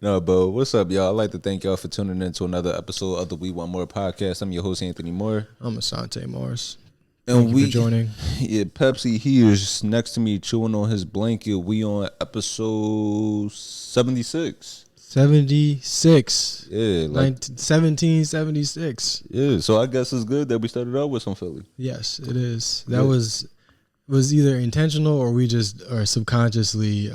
No, but what's up, y'all? I'd like to thank y'all for tuning in to another episode of the We Want More podcast. I'm your host, Anthony Moore. I'm Asante Morris. And Thank you for joining. Yeah, Pepsi, he is next to me chewing on his blanket. We on episode 76. 76. Yeah, 1776. Yeah, so I guess it's good that we started out with some Philly. Yes, it is. That was either intentional or we just are subconsciously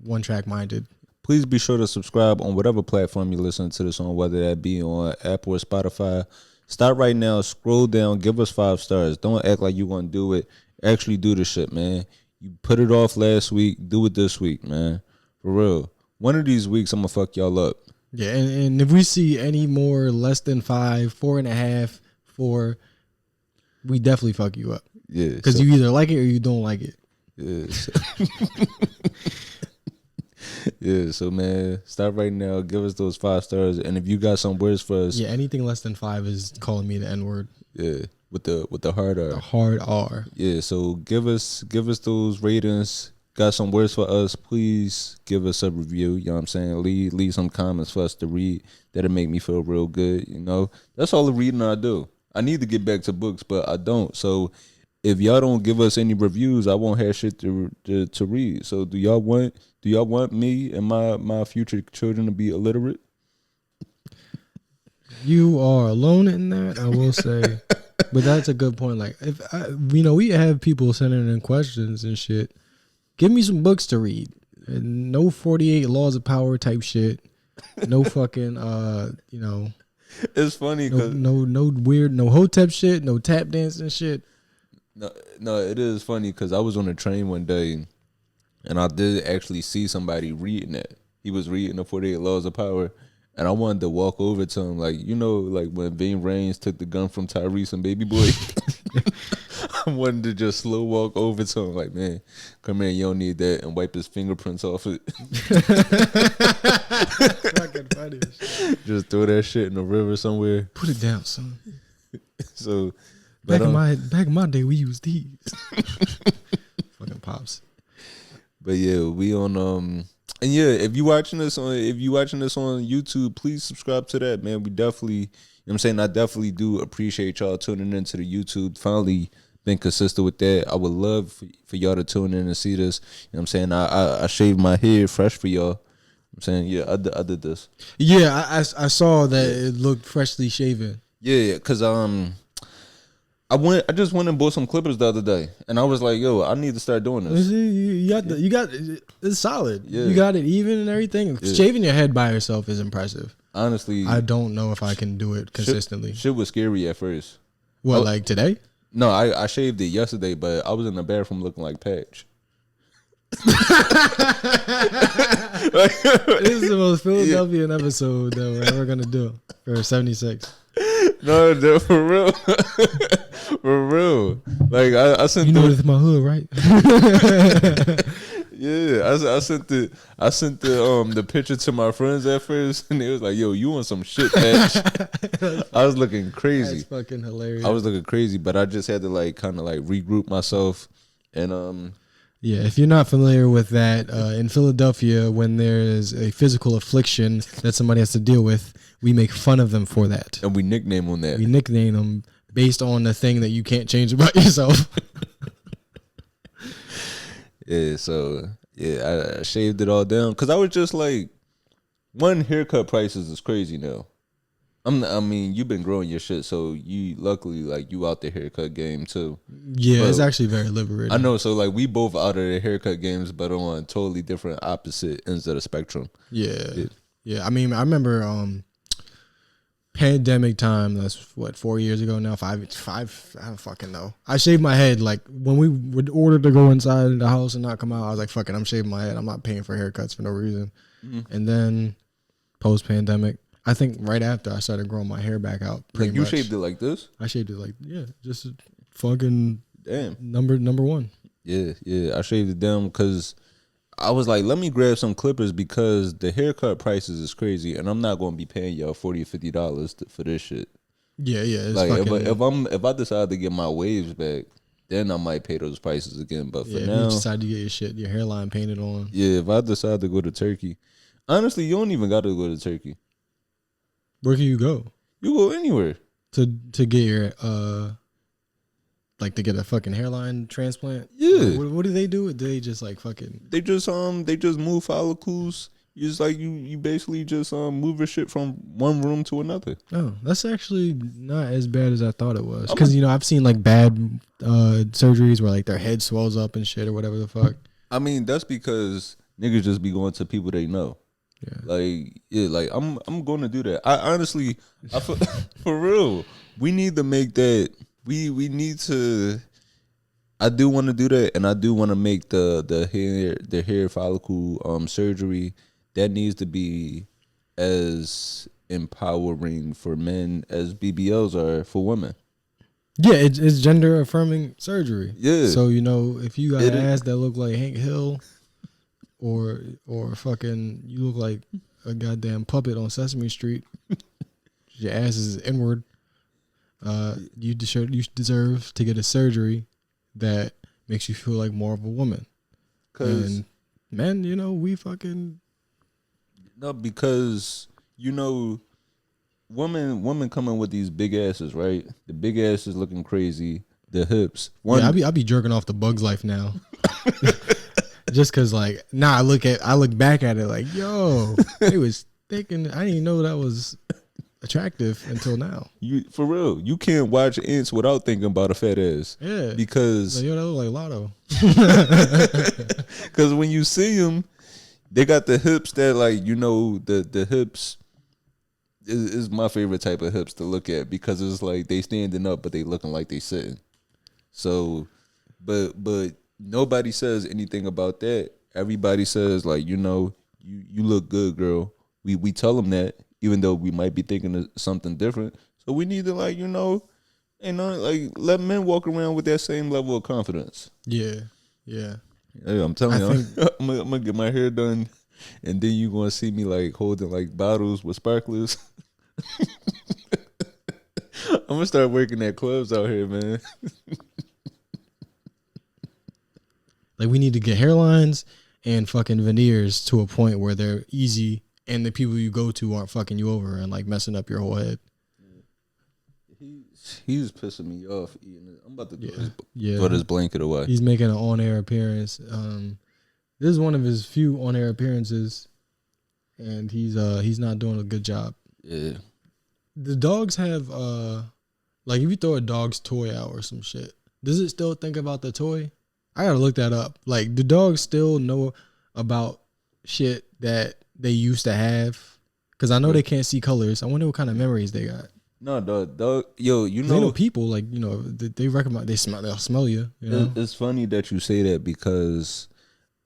one-track minded. Please be sure to subscribe on whatever platform you listen to this on, whether that be on Apple or Spotify. Start right now, scroll down, give us 5 stars. Don't act like you're going to do it. Actually do the shit, man. You put it off last week, do it this week, man. For real. One of these weeks, I'm going to fuck y'all up. Yeah, and if we see any more less than 5, 4.5, 4, we definitely fuck you up. Yeah. Because you either like it or you don't like it. Yeah. Yeah, so man, stop right now. Give us those 5 stars, and if you got some words for us, yeah, anything less than 5 is calling me the N word. Yeah, with the hard R. The hard R. Yeah, so give us those ratings. Got some words for us? Please give us a review. You know what I'm saying? Leave some comments for us to read. That'll make me feel real good. You know, that's all the reading I do. I need to get back to books, but I don't. So if y'all don't give us any reviews, I won't have shit to read. So do y'all want me and my future children to be illiterate? You are alone in that, I will say. But that's a good point. Like, if we have people sending in questions and shit. Give me some books to read. And no 48 laws of power type shit. No fucking It's funny because no weird, no hotep shit, no tap dancing shit. No, it is funny because I was on a train one day, and I did actually see somebody reading it. He was reading the 48 Laws of Power, and I wanted to walk over to him, like when Ving Rhames took the gun from Tyrese and Baby Boy. I wanted to just slow walk over to him, like, man, come here, you don't need that, and wipe his fingerprints off it. Fucking funny. Just throw that shit in the river somewhere. Put it down, son. So. Back in my day, we used these. Fucking pops. But yeah, we on and yeah, if you watching this on YouTube, please subscribe to that, man. We definitely, you know what I'm saying, I definitely do appreciate y'all tuning into the YouTube. Finally been consistent with that. I would love for y'all to tune in and see this. You know what I'm saying? I shaved my hair fresh for y'all. I'm saying, yeah, I did this. Yeah, I saw that it looked freshly shaven. Yeah, cause I just went and bought some clippers the other day, and I was like, "Yo, I need to start doing this." You got it's solid. Yeah. You got it even and everything. Yeah. Shaving your head by yourself is impressive. Honestly, I don't know if I can do it consistently. Shit was scary at first. What, like today? No, I shaved it yesterday, but I was in the bathroom looking like Patch. This is the most Philadelphian episode that we're ever gonna do for 76. No, for real. For real. Like I sent it's my hood, right? Yeah, I sent the picture to my friends at first, and they was like, "Yo, you want some shit, Patch?" I was looking crazy. That's fucking hilarious. I was looking crazy, but I just had to kind of regroup myself, and Yeah, if you're not familiar with that, in Philadelphia, when there is a physical affliction that somebody has to deal with, we make fun of them for that. And we nickname on that. We nickname them based on the thing that you can't change about yourself. Yeah, so, yeah, I shaved it all down. Because I was just like, one, haircut prices is crazy now. I mean, you've been growing your shit, so you luckily you out the haircut game too. Yeah, but it's actually very liberating. I know, so we both out of the haircut games, but on totally different opposite ends of the spectrum. Yeah. I mean, I remember pandemic time. That's what 4 years ago now. Five. I don't fucking know. I shaved my head when we were ordered to go inside the house and not come out. I was like, "Fuck it, I'm shaving my head. I'm not paying for haircuts for no reason." Mm-hmm. And then post pandemic. I think right after I started growing my hair back out. You shaved it like this? I shaved it just fucking damn number one. Yeah. I shaved it down because I was like, let me grab some clippers because the haircut prices is crazy, and I'm not going to be paying y'all $40 or $50 for this shit. Yeah. It's if I decide to get my waves back, then I might pay those prices again. But for now, if you decide to get your hairline painted on. Yeah, if I decide to go to Turkey. Honestly, you don't even gotta go to Turkey. Where can you go? You go anywhere To get your like to get a fucking hairline transplant? Yeah. Like, what do they do? Do they just like fucking? They just move follicles. You just like you basically just move your shit from one room to another. Oh, that's actually not as bad as I thought it was. Because I've seen like bad surgeries where like their head swells up and shit or whatever the fuck. I mean, that's because niggas just be going to people they know. Yeah. Like I'm going to do that. I honestly, for real, we need to make that. We need to. I do want to do that, and I do want to make the hair follicle surgery. That needs to be as empowering for men as BBLs are for women. Yeah, it's gender affirming surgery. Yeah. So if you got an ass that look like Hank Hill, or fucking you look like a goddamn puppet on Sesame Street, your ass is inward. You deserve to get a surgery that makes you feel like more of a woman. And men, we fucking. No, because women coming with these big asses, right? The big ass is looking crazy. The hips. I be jerking off the Bug's Life now. Just cause I look back at it like, yo, it was thinking I didn't know that was attractive until now. You for real. You can't watch Ants without thinking about a fat ass. Yeah. Because yo, that look like Lotto. Because when you see them, they got the hips that the hips is my favorite type of hips to look at because it's like they standing up but they looking like they sitting. So, but nobody says anything about that. Everybody says you look good, girl. We tell them that even though we might be thinking of something different. So we need to let men walk around with that same level of confidence. Yeah. Hey, I'm telling you, I'm gonna get my hair done, and then you gonna see me holding bottles with sparklers. I'm gonna start working at clubs out here, man. We need to get hairlines and fucking veneers to a point where they're easy, and the people you go to aren't fucking you over and messing up your whole head. He's pissing me off eating it. I'm about to throw this blanket away. He's making an on-air appearance. This is one of his few on-air appearances, and he's not doing a good job. Yeah. The dogs have if you throw a dog's toy out or some shit, does it still think about the toy? I gotta look that up. Do dogs still know about shit that they used to have? Because I know they can't see colors. I wonder what kind of memories they got. No, dog. Yo, they know people. They recognize. They'll smell you. It's funny that you say that because,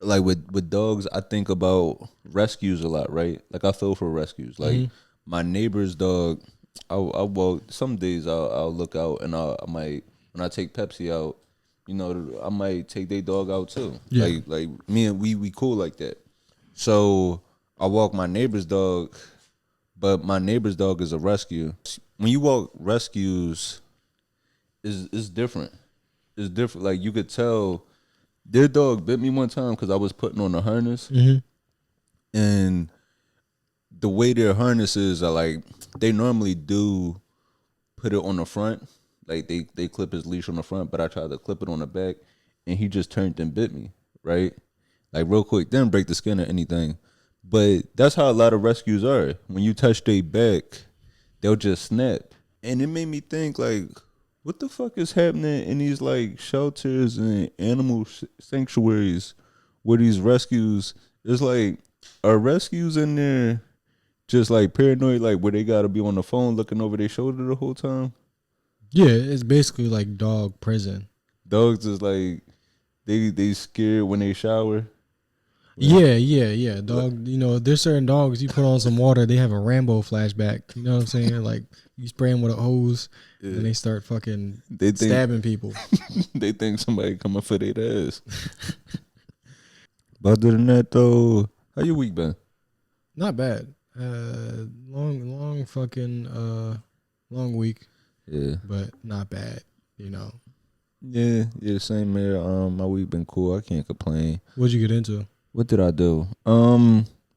with dogs, I think about rescues a lot, right? I feel for rescues. My neighbor's dog. Some days I'll look out and I might when I take Pepsi out. I might take their dog out too. Yeah. Me and we cool like that. So I walk my neighbor's dog, but my neighbor's dog is a rescue. When you walk rescues, it's different. It's different. You could tell their dog bit me one time because I was putting on a harness, and the way their harnesses are they normally do put it on the front. They clip his leash on the front, but I tried to clip it on the back, and he just turned and bit me, right? Real quick. Didn't break the skin or anything. But that's how a lot of rescues are. When you touch their back, they'll just snap. And it made me think, what the fuck is happening in these, shelters and animal sanctuaries where these rescues, it's are rescues in there just, paranoid, where they got to be on the phone looking over their shoulder the whole time? Yeah, it's basically dog prison. Dogs is they scared when they shower. Yeah. Dog, there's certain dogs you put on some water, they have a Rambo flashback. You know what I'm saying? You spray them with a hose, and they start fucking stabbing people. They think somebody coming for their ass. But other than that, though, how your week been? Not bad. Long week. Yeah, but not bad. Yeah, same here. My week been cool. I can't complain. What'd you get into? What did I do?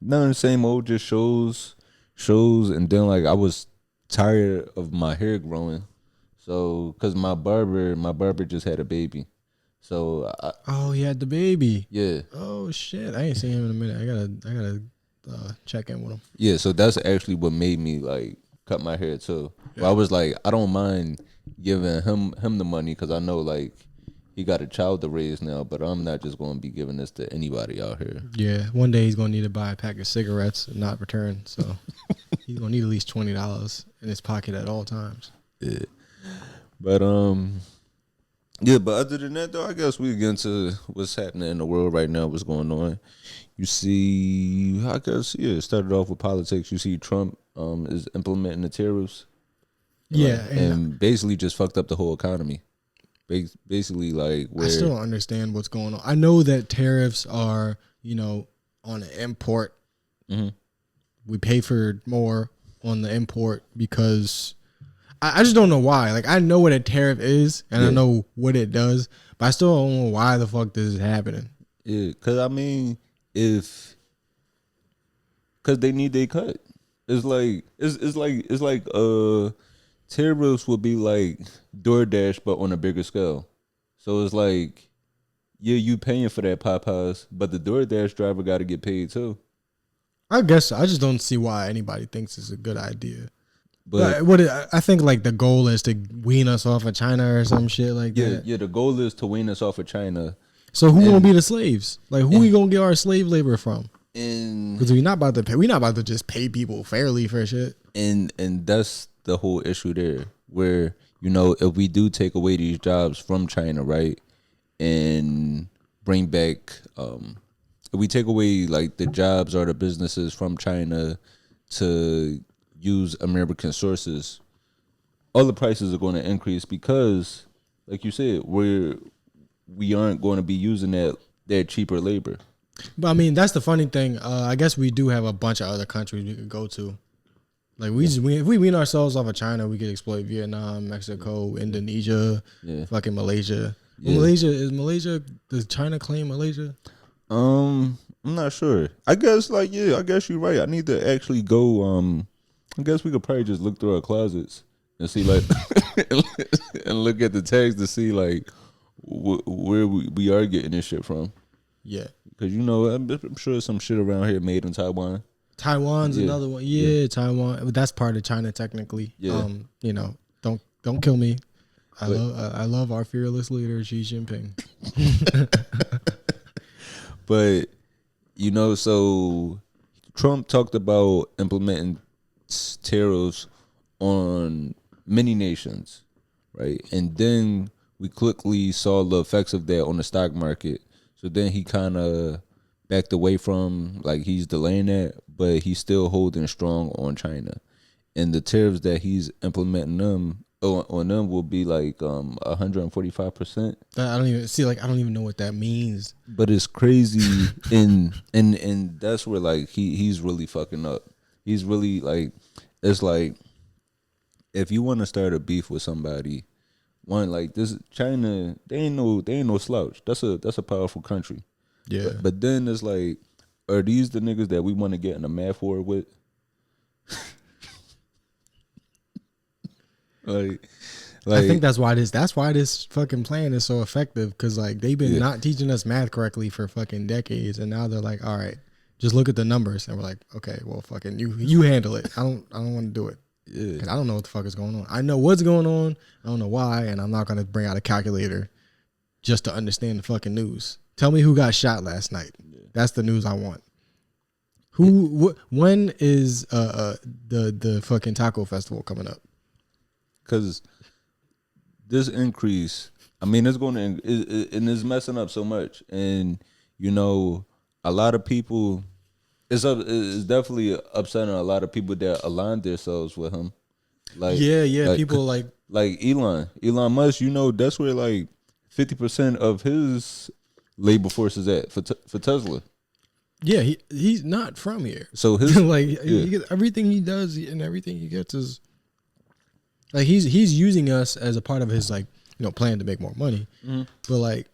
none of the same old, just shows, and then like I was tired of my hair growing, so because my barber just had a baby, so Oh, he had the baby. yeah. Oh shit, I ain't seen him in a minute. I gotta check in with him. Yeah, so that's actually what made me like cut my hair too. But I was like, I don't mind giving him the money because I know like he got a child to raise now, but I'm not just going to be giving this to anybody out here. Yeah, one day he's gonna need to buy a pack of cigarettes and not return. So he's gonna need at least $20 in his pocket at all times. Yeah, but yeah, but other than that though, I guess we get into what's happening in the world right now, what's going on. You see, I guess it started off with politics. You see Trump is implementing the tariffs. Yeah, and basically just fucked up the whole economy. Basically, like where I still don't understand what's going on. I know that tariffs are, on an import. Mm-hmm. We pay for more on the import because I just don't know why. Like I know what a tariff is and I know what it does, but I still don't know why the fuck this is happening. Yeah, because I mean, because they need their cut. It's like tariffs would be like DoorDash, but on a bigger scale. So it's like, yeah, you paying for that Popeyes, but the DoorDash driver got to get paid too. I guess I just don't see why anybody thinks it's a good idea. But I think like the goal is to wean us off of China or some shit like that. Yeah, the goal is to wean us off of China. So who gonna be the slaves? Like who we gonna get our slave labor from? Because we're not about to just pay people fairly for shit. And that's the whole issue there, where if we do take away these jobs from China, right, and bring back, if we take away like the jobs or the businesses from China to use American sources, all the prices are going to increase because, like you said, we aren't going to be using that cheaper labor. But I mean, that's the funny thing. I guess we do have a bunch of other countries we could go to. Like if we wean ourselves off of China, we could exploit Vietnam, Mexico, Indonesia, fucking Malaysia. Yeah. Does China claim Malaysia? I'm not sure. I guess I guess you're right. I need to actually go. I guess we could probably just look through our closets and see like, and look at the tags to see like where we are getting this shit from. Yeah. Because I'm sure some shit around here made in Taiwan. Taiwan's another one. Yeah, Taiwan. That's part of China technically. Yeah. Don't kill me. I love our fearless leader Xi Jinping. But so Trump talked about implementing tariffs on many nations, right? And then we quickly saw the effects of that on the stock market. So then he kind of backed away from, like, he's delaying that, but he's still holding strong on China. And the tariffs that he's implementing on them will be like 145%. I don't even know what that means. But it's crazy, and that's where like he's really fucking up. He's really like, it's like, if you want to start a beef with somebody, one, like this China, they ain't no slouch. That's a powerful country. Yeah. But then it's like, are these the niggas that we want to get in a math war with? like I think that's why this fucking plan is so effective, because like they've been not teaching us math correctly for fucking decades, and now they're like, all right, just look at the numbers, and we're like, okay, well, fucking you handle it. I don't want to do it. Yeah. 'Cause I don't know what the fuck is going on. I know what's going on. I don't know why, and I'm not gonna bring out a calculator just to understand the fucking news. Tell me who got shot last night. Yeah. That's the news I want. When is the fucking taco festival coming up? Because this increase, I mean, it's going to, and it's messing up so much. And, a lot of people, it's definitely upsetting a lot of people that aligned themselves with him. Like, people like Elon Musk, that's where like 50% of his labor force is at for Tesla. Yeah, he's not from here. So his everything he does and everything he gets is like he's using us as a part of his like plan to make more money. Mm-hmm. But like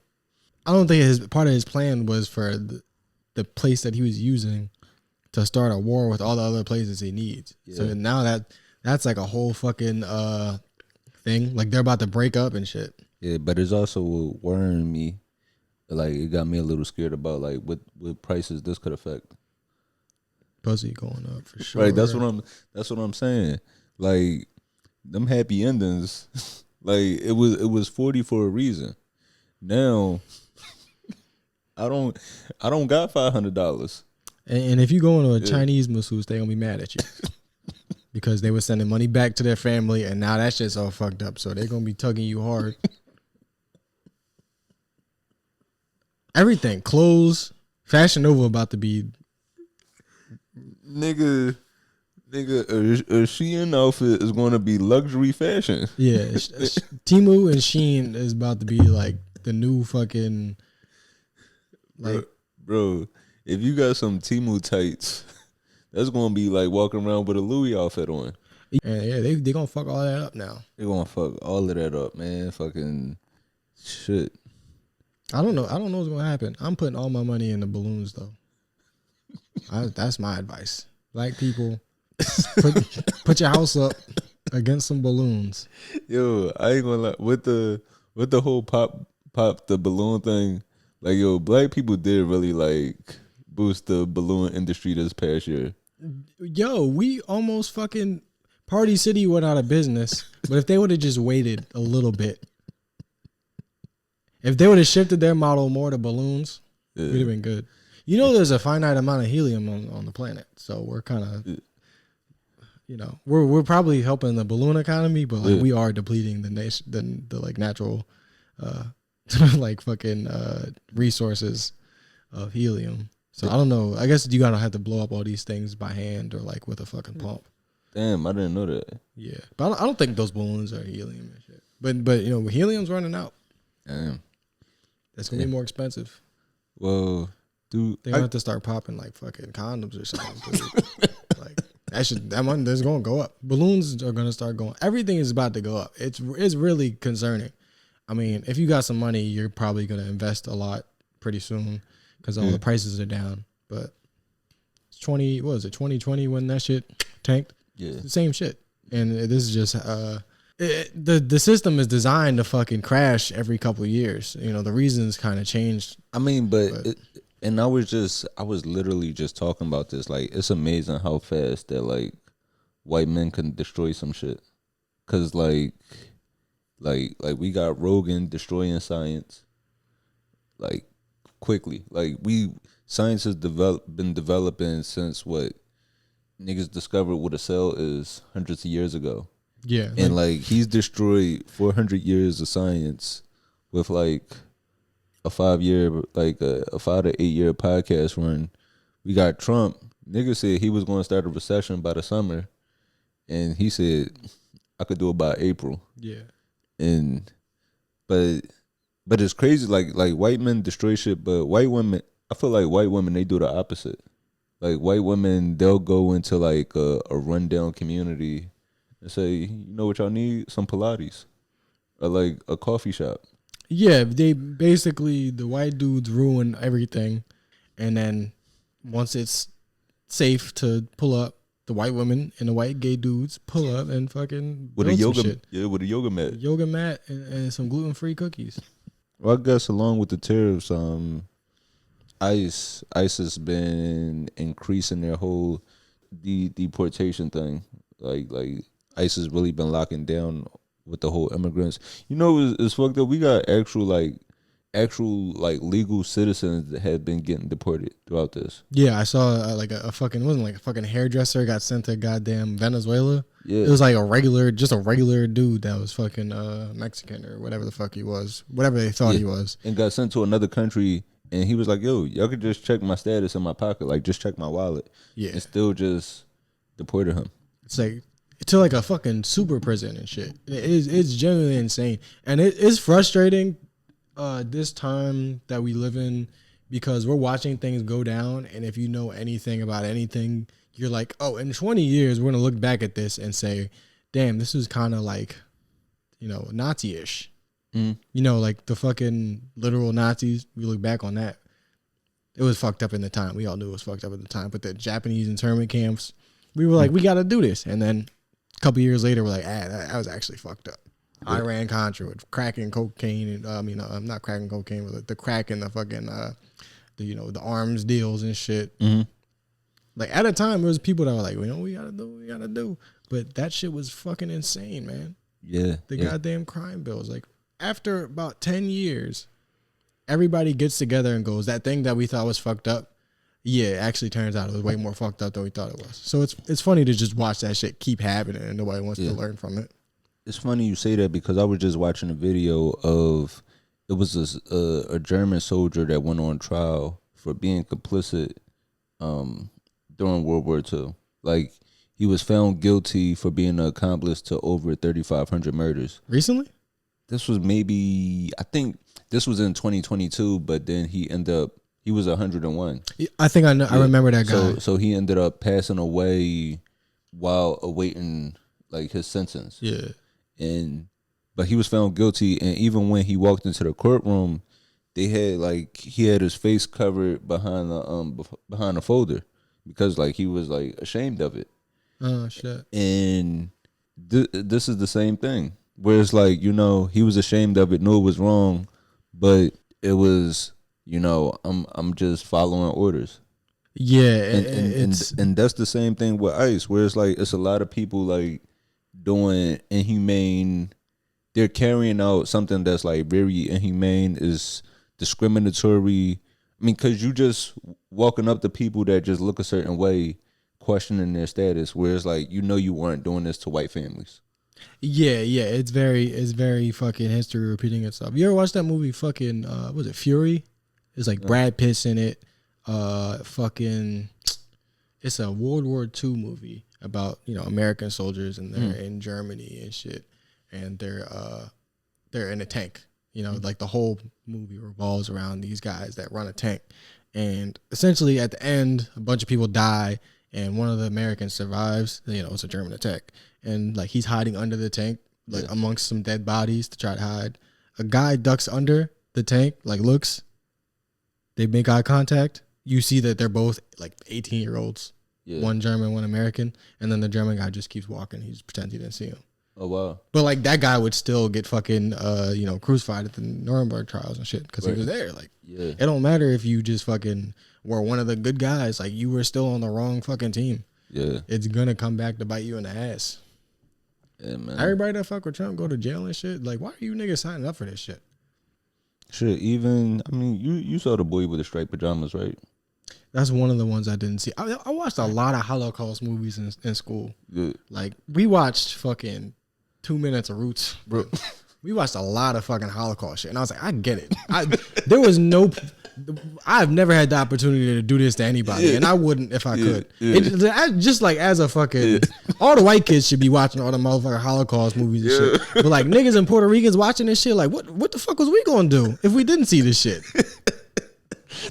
I don't think part of his plan was for the place that he was using to start a war with all the other places he needs. Yeah. So now that's like a whole fucking thing. Like they're about to break up and shit. Yeah, but it's also worrying me. Like it got me a little scared about like what prices this could affect. Pussy going up for sure. Right, that's what I'm saying. Like them happy endings, like it was 40 for a reason. Now I don't got $500. And if you go into a Chinese masseuse, they gonna be mad at you because they were sending money back to their family, and now that shit's all fucked up. So they're gonna be tugging you hard. Everything, clothes, Fashion Nova about to be nigga. A Shein outfit is going to be luxury fashion. Yeah, Temu and Shein is about to be like the new fucking like bro. If you got some Temu tights, that's going to be like walking around with a Louis outfit on. And yeah, they gonna fuck all that up now. They gonna fuck all of that up, man. Fucking shit. I don't know what's gonna happen. I'm putting all my money in the balloons though. That's my advice. Black people, put your house up against some balloons. Yo, I ain't gonna lie. With the whole pop the balloon thing, like yo, black people did really like boost the balloon industry this past year. Yo, we almost fucking Party City went out of business. But if they would have just waited a little bit. If they would have shifted their model more to balloons, we'd have been good. You know, there's a finite amount of helium on the planet, so we're kind of, you know, we're probably helping the balloon economy, but like we are depleting the like natural, like fucking resources of helium. So I don't know. I guess you gotta have to blow up all these things by hand or like with a fucking pump. Damn, I didn't know that. Yeah, but I don't think those balloons are helium and shit. But you know, helium's running out. Damn. It's gonna be more expensive. Well, dude, they have to start popping like fucking condoms or something. Dude. Like that money is gonna go up. Balloons are gonna start going. Everything is about to go up. It's really concerning. I mean, if you got some money, you're probably gonna invest a lot pretty soon because all the prices are down. But it's 2020 when that shit tanked? Yeah, it's the same shit. And this is just the system is designed to fucking crash every couple of years. You know, the reasons kind of changed. I mean, but I was literally just talking about this. Like, it's amazing how fast that like white men can destroy some shit. Cause like we got Rogan destroying science, like quickly. Like science has been developing since what niggas discovered what a cell is hundreds of years ago. Yeah. And like he's destroyed 400 years of science with like a 5 to 8 year podcast run. We got Trump. Nigga said he was going to start a recession by the summer. And he said I could do it by April. Yeah. And but it's crazy like white men destroy shit, but white women, I feel like white women, they do the opposite. Like white women, they'll go into like a rundown community and say, you know what y'all need? Some Pilates or like a coffee shop. Yeah, they basically, the white dudes ruin everything. And then once it's safe to pull up, the white women and the white gay dudes pull up and fucking with a yoga shit. Yeah, with a yoga mat. Yoga mat and some gluten-free cookies. Well, I guess along with the tariffs, ICE has been increasing their whole deportation thing. Like ICE has really been locking down with the whole immigrants. You know, it's fucked up. We got actual legal citizens that have been getting deported throughout this. Yeah, I saw like a fucking hairdresser got sent to goddamn Venezuela. Yeah, it was like a regular dude that was fucking Mexican or whatever the fuck he was, whatever they thought he was, and got sent to another country. And he was like, yo, y'all could just check my status in my pocket. Like, just check my wallet. Yeah. And still just deported him. It's like, to like a fucking super prison and shit. It's genuinely insane. And it's frustrating this time that we live in because we're watching things go down. And if you know anything about anything, you're like, oh, in 20 years, we're going to look back at this and say, damn, this was kind of like, you know, Nazi-ish. You know, like the fucking literal Nazis, we look back on that. It was fucked up in the time. We all knew it was fucked up at the time. But the Japanese internment camps, we were like, we got to do this. And then a couple years later, we're like, that was actually fucked up. Yeah. Iran Contra with crack and cocaine. And I'm not cracking cocaine, but the crack and the fucking, the arms deals and shit. Mm-hmm. Like at a time, there was people that were like, we got to do. But that shit was fucking insane, man. Yeah. The goddamn crime bills. Like after about 10 years, everybody gets together and goes, that thing that we thought was fucked up, it actually turns out it was way more fucked up than we thought it was. So it's funny to just watch that shit keep happening and nobody wants to learn from it. It's funny you say that because I was just watching a video of, it was a German soldier that went on trial for being complicit during World War II. Like, he was found guilty for being an accomplice to over 3,500 murders. Recently? This was I think this was in 2022, but then he was 101. I think I know. Yeah. I remember that guy. So he ended up passing away while awaiting like his sentence. Yeah. But he was found guilty, and even when he walked into the courtroom, he had his face covered behind a folder because like he was like ashamed of it. Oh shit. And this is the same thing. Where it's like, he was ashamed of it, knew it was wrong, but it was, I'm just following orders. Yeah, and that's the same thing with ICE, where it's like it's a lot of people like doing inhumane. They're carrying out something that's like very inhumane, is discriminatory. I mean, because you just walking up to people that just look a certain way, questioning their status, where it's like, you weren't doing this to white families. Yeah, it's very fucking history repeating itself. You ever watch that movie fucking was it Fury? It's like Brad Pitt's in it. It's a World War II movie about, American soldiers and they're in Germany and shit. And they're in a tank. Like the whole movie revolves around these guys that run a tank. And essentially at the end, a bunch of people die and one of the Americans survives. It's a German attack. And like he's hiding under the tank, like amongst some dead bodies to try to hide. A guy ducks under the tank, like looks. They make eye contact. You see that they're both like 18-year-olds. Yeah. One German, one American. And then the German guy just keeps walking. He just pretends he didn't see him. Oh, wow. But like that guy would still get fucking, crucified at the Nuremberg trials and shit because he was there. Like, it don't matter if you just fucking were one of the good guys. Like you were still on the wrong fucking team. Yeah. It's going to come back to bite you in the ass. Yeah, man. Everybody that fuck with Trump go to jail and shit. Like, why are you niggas signing up for this shit? Shit, you saw the boy with the striped pajamas, right? That's one of the ones I didn't see. I watched a lot of Holocaust movies in school. Yeah. Like, we watched fucking 2 Minutes of Roots. Bro. We watched a lot of fucking Holocaust shit. And I was like, I get it. I've never had the opportunity to do this to anybody, and I wouldn't if I could. Just like as a fucking, all the white kids should be watching all the motherfucking Holocaust movies and shit. But like niggas and Puerto Ricans watching this shit, like what the fuck was we gonna do if we didn't see this shit?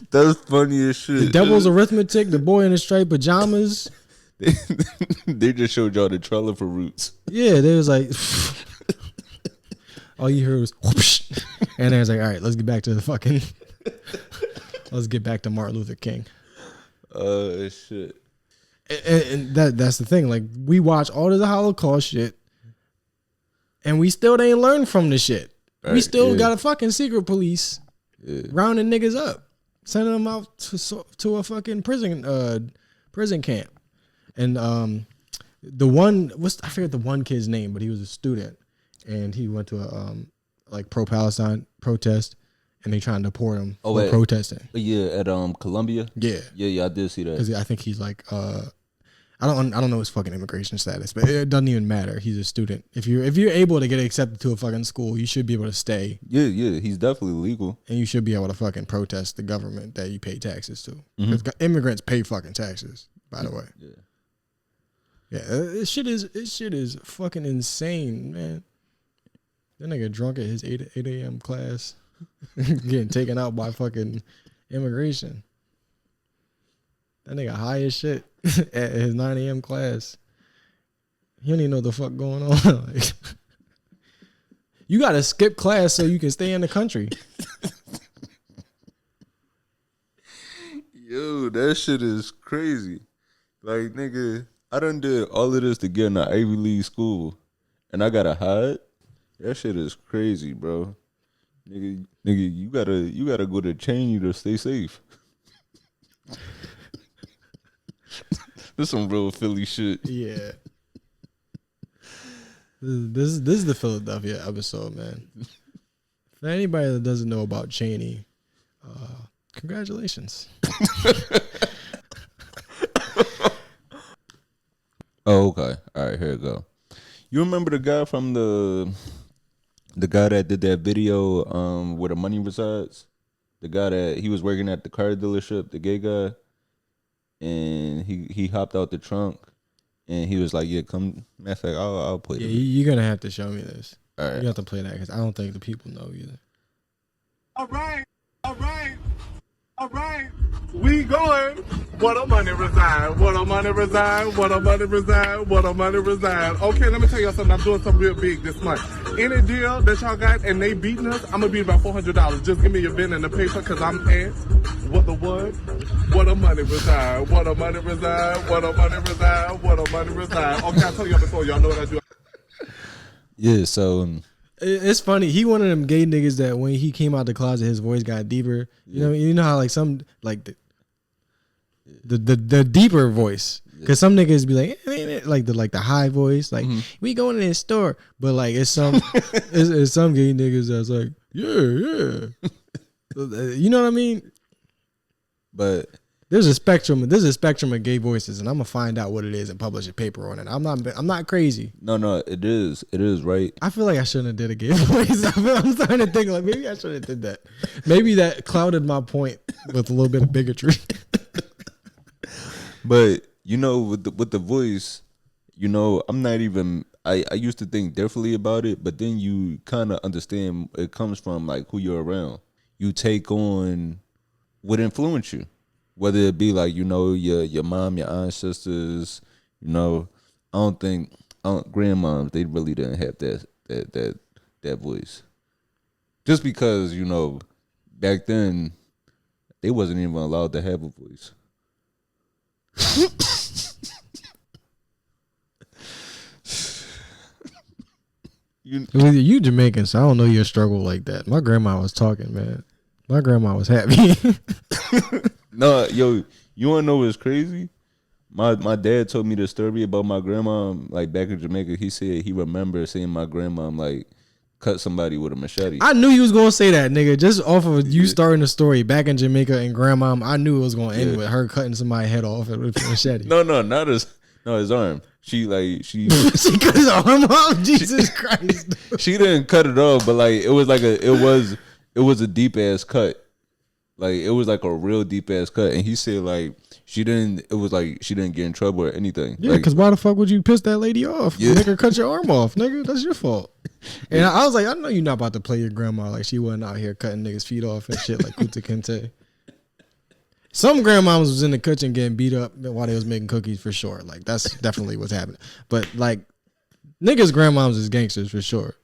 That's funny as shit. The Devil's Arithmetic, The Boy in the Striped Pajamas. They just showed y'all the trailer for Roots. Yeah, they was like, all you heard was whoosh, and they was like, all right, let's get back to the fucking. Let's get back to Martin Luther King. Shit. And that's the thing. Like, we watch all of the Holocaust shit, and we still ain't learned from the shit. Right, we still got a fucking secret police rounding niggas up, sending them out to a fucking prison camp. And the one, I forget the one kid's name, but he was a student, and he went to a pro-Palestine protest. And they trying to deport him for protesting. Yeah, at Columbia. Yeah, I did see that. Because I think he's like, I don't know his fucking immigration status, but it doesn't even matter. He's a student. If you're able to get accepted to a fucking school, you should be able to stay. Yeah, he's definitely legal. And you should be able to fucking protest the government that you pay taxes to. Because immigrants pay fucking taxes, by the way. Yeah, this shit is fucking insane, man. That nigga drunk at his 8 a.m. class. Getting taken out by fucking immigration. That nigga high as shit at his 9 a.m. class. He don't even know what the fuck going on. Like, you gotta skip class so you can stay in the country. Yo, that shit is crazy. Like, nigga, I done did all of this to get in an Ivy League school, and I gotta hide. That shit is crazy, bro. Nigga, you gotta go to chain you to stay safe. This some real Philly shit. Yeah. This is the Philadelphia episode, man. For anybody that doesn't know about Cheney, congratulations. Oh, okay. All right, here we go. You remember the guy from the guy that did that video where the money resides? The guy that he was working at the car dealership, the gay guy, and he hopped out the trunk and he was like, "Yeah, come." Matter of fact, I'll play. Yeah, you're gonna have to show me this. All right, you have to play that because I don't think the people know either. All right. We going. What a money reside. What a money reside. What a money reside. What a money reside. Okay, let me tell y'all something. I'm doing something real big this month. Any deal that y'all got and they beating us, I'm gonna be about $400. Just give me your pen and the paper because I'm at what the what? What a money reside. What a money reside. What a money reside. What a money reside. Okay, I told y'all before. Y'all know what I do. yeah. So it's funny. He one of them gay niggas that when he came out the closet, his voice got deeper. You know how like some like the deeper voice. Cause some niggas be like the high voice, like we going in this store, but like it's some it's some gay niggas that's like yeah. You know what I mean? But there's a spectrum of gay voices, and I'm gonna find out what it is and publish a paper on it. I'm not crazy. No, it is right. I feel like I shouldn't have did a gay voice. I'm starting to think like maybe I should have did that. Maybe that clouded my point with a little bit of bigotry. But you know, with the voice, you know, I'm not even. I used to think differently about it, but then you kind of understand it comes from like who you're around. You take on what influence you, whether it be like, you know, your mom, your ancestors. You know, I don't think grandmoms, they really didn't have that voice. Just because, you know, back then they wasn't even allowed to have a voice. You Jamaican, so I don't know your struggle like that. My grandma was talking, man. My grandma was happy. No, yo, you wanna know what's crazy? My dad told me the story about my grandma, like back in Jamaica. He said he remembers seeing my grandma like cut somebody with a machete. I knew you was gonna say that, nigga. Just off of you starting the story back in Jamaica and grandma, I knew it was gonna end with her cutting somebody's head off with a machete. not his arm. She cut his arm off. Jesus Christ. She didn't cut it off, but like it was a deep ass cut. Like it was like a real deep ass cut, and he said like she didn't get in trouble or anything. Yeah, because why the fuck would you piss that lady off? Yeah. Nigga, cut your arm off, nigga. That's your fault. And I was like, I know you're not about to play your grandma like she wasn't out here cutting niggas' feet off and shit like Kuta Kinte. Some grandmoms was in the kitchen getting beat up while they was making cookies for sure. Like that's definitely what's happening. But like niggas' grandmoms is gangsters for sure.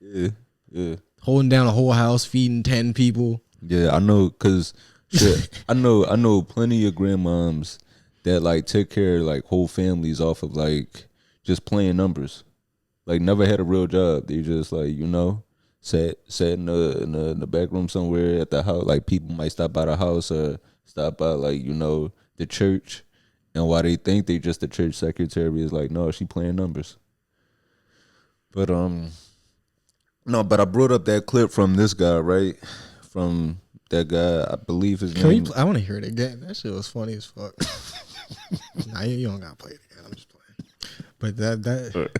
Yeah. Holding down a whole house, feeding 10 people. Yeah, I know, cause shit, I know plenty of grandmoms that like took care of like whole families off of like just playing numbers. Like never had a real job. They just like, you know, sat in the back room somewhere at the house. Like people might stop by the house or stop by like, you know, the church, and why they think they just the church secretary is like, no, she playing numbers. But no, but I brought up that clip from this guy, right? From that guy, I believe his name. I want to hear it again. That shit was funny as fuck. Nah, you don't gotta play it again. I'm just playing. But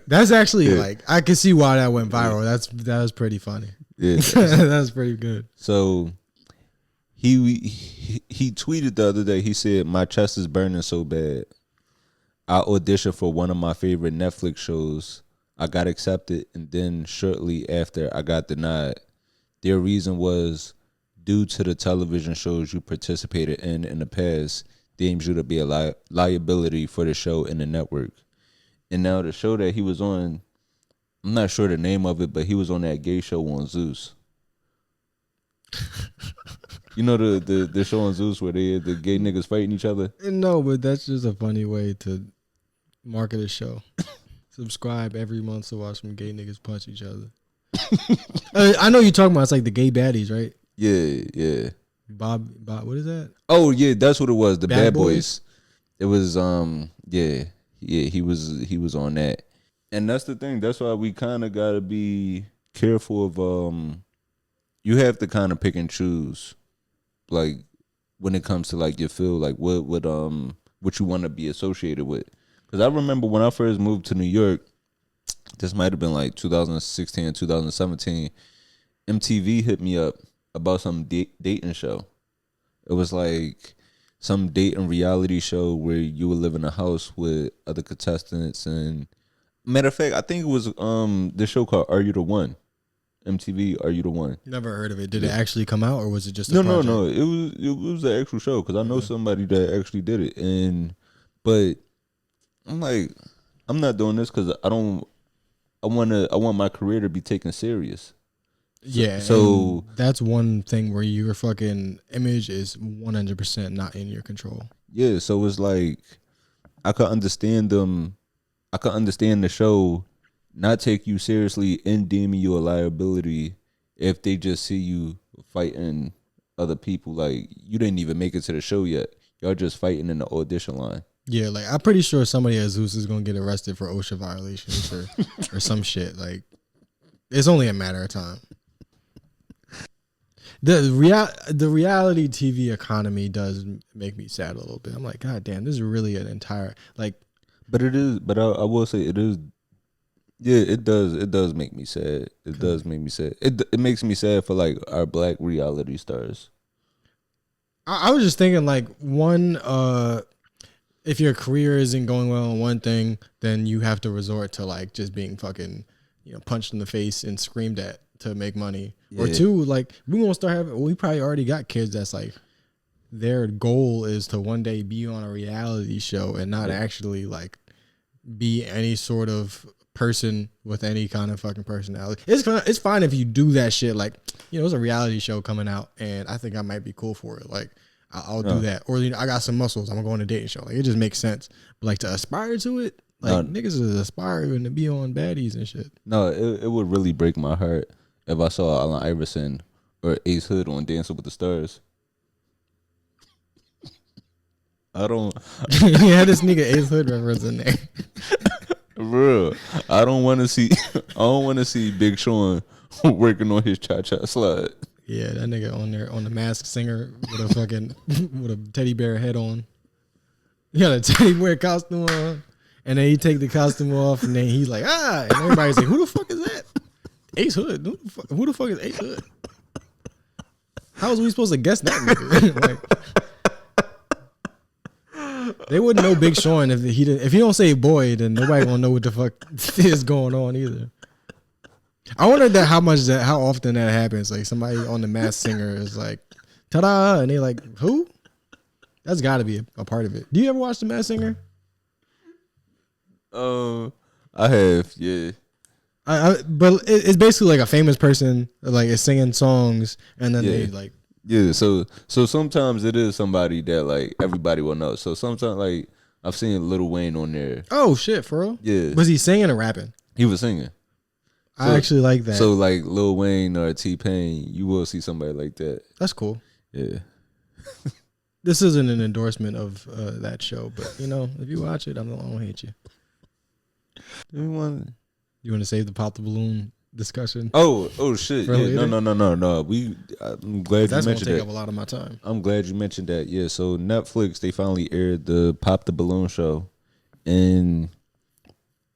that's actually like I can see why that went viral. That was pretty funny. Yeah, that's pretty good. So he tweeted the other day. He said, "My chest is burning so bad. I auditioned for one of my favorite Netflix shows. I got accepted, and then shortly after, I got denied. Their reason was due to the television shows you participated in the past, deems you to be a liability for the show and the network." And now the show that he was on, I'm not sure the name of it, but he was on that gay show on Zeus. You know the show on Zeus where the gay niggas fighting each other? No, but that's just a funny way to market a show. Subscribe every month to watch some gay niggas punch each other. I know you're talking about, it's like the gay baddies, right? Yeah. Bob, what is that? Oh yeah, that's what it was. The Bad Bad Boys. It was yeah. He was on that, and that's the thing. That's why we kind of gotta be careful of You have to kind of pick and choose, like when it comes to like your field, like what you want to be associated with. Because I remember when I first moved to New York, this might have been like 2016, 2017. MTV hit me up about some dating show. It was like some dating reality show where you would live in a house with other contestants. And matter of fact, I think it was this show called Are You the One? MTV, Are You the One? Never heard of it. Did it actually come out, or was it just a No. project? It was an actual show because I know somebody that actually did it. But I'm like, I'm not doing this because I want my career to be taken serious. Yeah, so that's one thing where your fucking image is 100% not in your control. Yeah, so it's like I could understand them. I could understand the show not take you seriously and deeming you a liability if they just see you fighting other people. Like you didn't even make it to the show yet. Y'all just fighting in the audition line. Yeah, like I'm pretty sure somebody at Zeus is gonna get arrested for OSHA violations or some shit. Like it's only a matter of time. The reality TV economy does make me sad a little bit. I'm like, God damn, this is really an entire like. But it is. But I will say it is. Yeah, it does. It does make me sad. It does make me sad. It makes me sad for like our black reality stars. I was just thinking like one. If your career isn't going well on one thing, then you have to resort to like just being fucking, punched in the face and screamed at to make money. Yeah. Or two, like we won't start having. We probably already got kids that's like their goal is to one day be on a reality show and not actually like be any sort of person with any kind of fucking personality. It's fine if you do that shit. Like there's a reality show coming out, and I think I might be cool for it. Like. I'll do that. Or, I got some muscles. I'm going to go on a dating show. Like, it just makes sense. But, like, to aspire to it, like, niggas is aspiring to be on baddies and shit. No, it would really break my heart if I saw Allen Iverson or Ace Hood on Dancing with the Stars. I don't... You had this nigga Ace Hood reference in there. Bro, I don't want to see Big Sean working on his cha-cha slide. Yeah, that nigga on there on the Masked Singer with a fucking with a teddy bear head on. He got a teddy bear costume on, and then he take the costume off, and then he's like, and everybody's like, who the fuck is that? Ace Hood. Who the fuck is Ace Hood? How was we supposed to guess that nigga? Like, they wouldn't know Big Sean if he didn't. If he don't say boy, then nobody gonna know what the fuck is going on either. I wonder how often that happens. Like somebody on the Masked Singer is like, ta-da, and they like, who? That's got to be a part of it. Do you ever watch the Masked Singer? I have, yeah. But it's basically like a famous person like is singing songs, and then they like. Yeah, so sometimes it is somebody that like everybody will know. So sometimes like I've seen Lil Wayne on there. Oh shit, for real? Yeah. Was he singing or rapping? He was singing. So, I actually like that. So like Lil Wayne or T-Pain, you will see somebody like that. That's cool. Yeah. This isn't an endorsement of that show, but if you watch it, I don't hate you. You want to save the pop the balloon discussion? Oh shit! Yeah, no. I'm glad you mentioned that. That's gonna take up a lot of my time. I'm glad you mentioned that. Yeah. So Netflix, they finally aired the Pop the Balloon show, and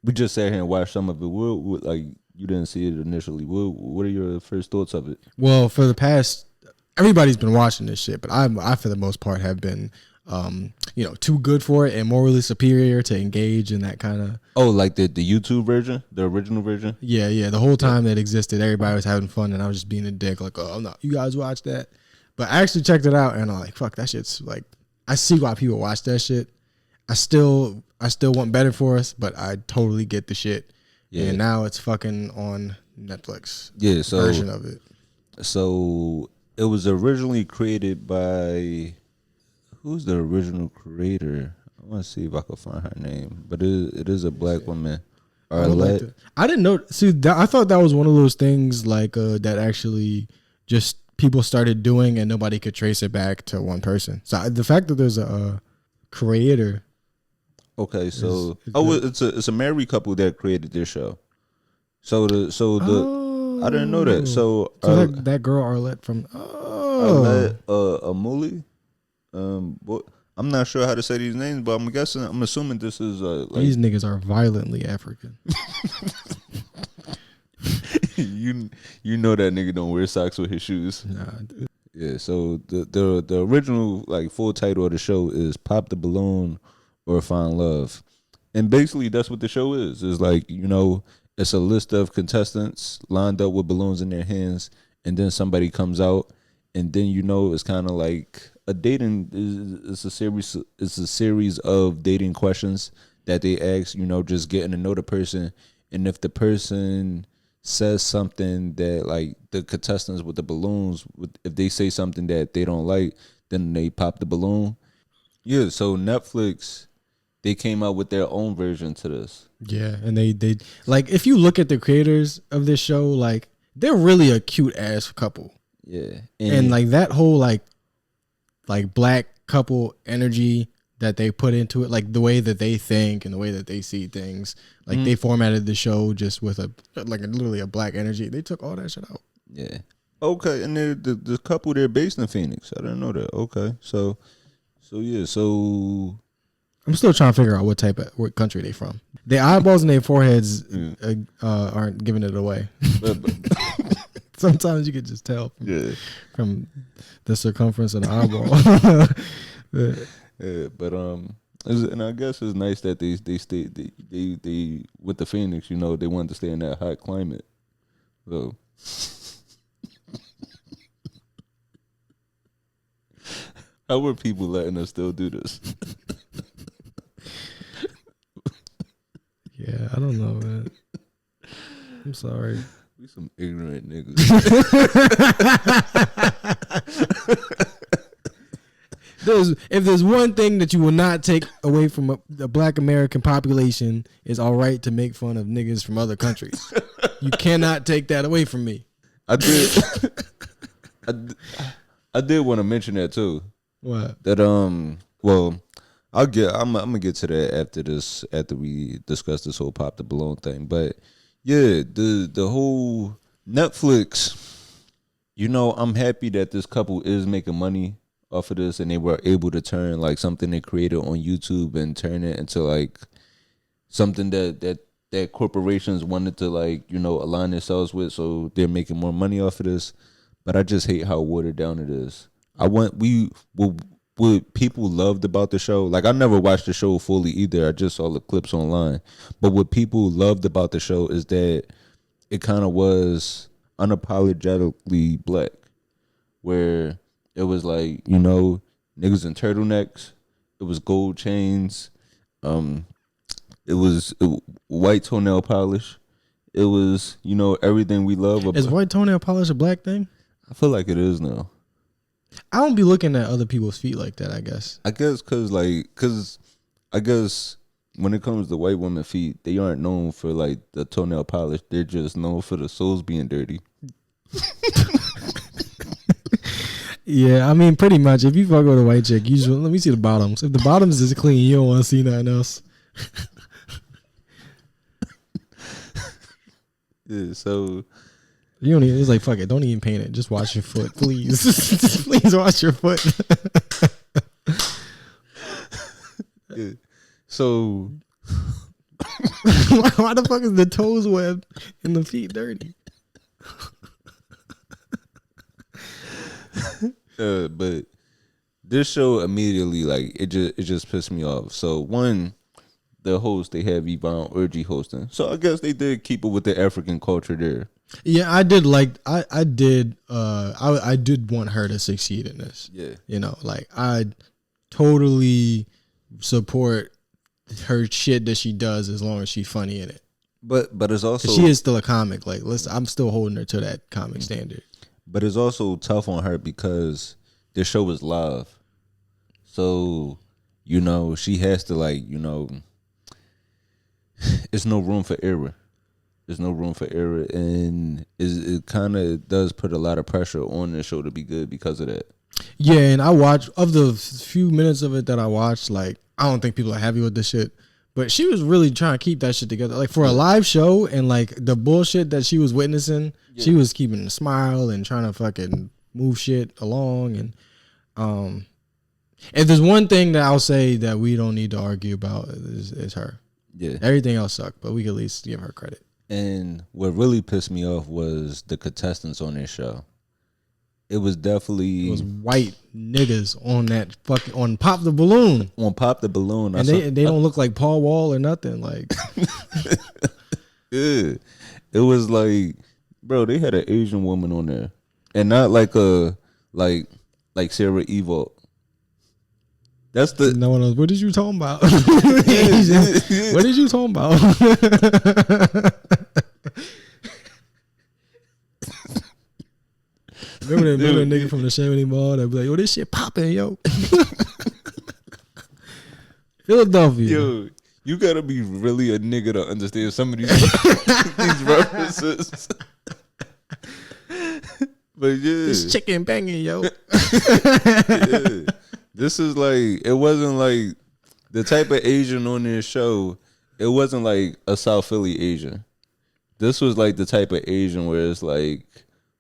we just sat here and watched some of it. What like. You didn't see it initially. What are your first thoughts of it? Well, for the past, everybody's been watching this shit, but I for the most part have been, too good for it and morally superior to engage in that kind of. Oh, like the YouTube version, the original version. Yeah. The whole time that existed, everybody was having fun, and I was just being a dick. Like, oh no, you guys watch that? But I actually checked it out, and I'm like, fuck, that shit's like, I see why people watch that shit. I still want better for us, but I totally get the shit. Yeah, and now it's fucking on Netflix. Yeah, so version of it. So It was originally created by who's the original creator? I want to see if I can find her name, but it is a black woman. Arlette. I didn't know. See, I thought that was one of those things like that actually just people started doing and nobody could trace it back to one person. So the fact that there's a creator. Okay, so it's a married couple that created this show. So I didn't know that. So that girl Arlette from Arlette Amuli. I'm not sure how to say these names, but I'm assuming this is these niggas are violently African. you know that nigga don't wear socks with his shoes. Nah. Yeah. So the original like full title of the show is Pop the Balloon or Find Love, and basically that's what the show is. It's like it's a list of contestants lined up with balloons in their hands, and then somebody comes out, and then it's kind of like a dating. It's a series. It's a series of dating questions that they ask. Just getting to know the person, and if the person says something that like the contestants with the balloons, if they say something that they don't like, then they pop the balloon. Yeah. So Netflix, they came out with their own version to this. Yeah, and they like if you look at the creators of this show, like they're really a cute ass couple. Yeah, and like that whole like black couple energy that they put into it, like the way that they think and the way that they see things, like they formatted the show just with literally a black energy. They took all that shit out. Yeah. Okay, and the couple they're based in Phoenix. I didn't know that. Okay, so yeah, so. I'm still trying to figure out what country they from. Their eyeballs and their foreheads aren't giving it away. Sometimes you can just tell from the circumference of the eyeball. But and I guess it's nice that they stayed they with the Phoenix. They wanted to stay in that hot climate. So. How were people letting us still do this? Yeah, I don't know, man. I'm sorry. We some ignorant niggas. If there's one thing that you will not take away from the black American population, is all right to make fun of niggas from other countries. You cannot take that away from me. I did want to mention that too. What? That well, I'm gonna get to that after we discuss this whole pop the balloon thing. But yeah, the whole Netflix, I'm happy that this couple is making money off of this, and they were able to turn like something they created on YouTube and turn it into like something that corporations wanted to like align themselves with, so they're making more money off of this. But I just hate how watered down it is. What people loved about the show, like I never watched the show fully either. I just saw the clips online. But what people loved about the show is that it kind of was unapologetically black, where it was like, niggas in turtlenecks, it was gold chains, it was white toenail polish, it was, everything we love. Is white toenail polish a black thing? I feel like it is now. I don't be looking at other people's feet like that, I guess. I guess because I guess when it comes to white women feet, they aren't known for like the toenail polish. They're just known for the soles being dirty. Yeah, I mean, pretty much. If you fuck with a white chick, you just let me see the bottoms. If the bottoms is clean, you don't want to see nothing else. Yeah, so you don't even. It's like fuck it. Don't even paint it. Just wash your foot, please. Just please wash your foot. Yeah. So why the fuck is the toes wet and the feet dirty? But this show immediately, like, it just pissed me off. So one, the host, they have Yvonne Orji hosting. So I guess they did keep it with the African culture there. Yeah, I did I did want her to succeed in this. Yeah. Like I totally support her shit that she does as long as she's funny in it. But it's also, she is still a comic. Like, listen, I'm still holding her to that comic standard. but it's also tough on her because the show is live. So, you know, she has to like, you know, it's no room for error. There's no room for error, and it kind of does put a lot of pressure on the show to be good because of that. Yeah, and I watched, of the few minutes of it that I watched, like, I don't think people are happy with this shit, but she was really trying to keep that shit together. Like, for a live show and, like, the bullshit that she was witnessing, she was keeping a smile and trying to fucking move shit along. And if there's one thing that I'll say that we don't need to argue about is her. Yeah. Everything else sucked, but we can at least give her credit. And what really pissed me off was the contestants on this show. It was definitely... It was white niggas on that fucking... On Pop the Balloon. On Pop the Balloon. And they don't look like Paul Wall or nothing. Like... Yeah. It was like... Bro, they had an Asian woman on there. And not like a... Like Sarah Evo. That's the... No one knows. What did you talking about? What did you talking about? Remember that nigga from the Chamonix Mall that be like, yo, this shit popping, yo. Philadelphia. Yo, you gotta be really a nigga to understand some of these these references. But yeah, this chicken banging, yo. Yeah. This is like, it wasn't like the type of Asian on this show. It wasn't like a South Philly Asian. This was like the type of Asian where it's like,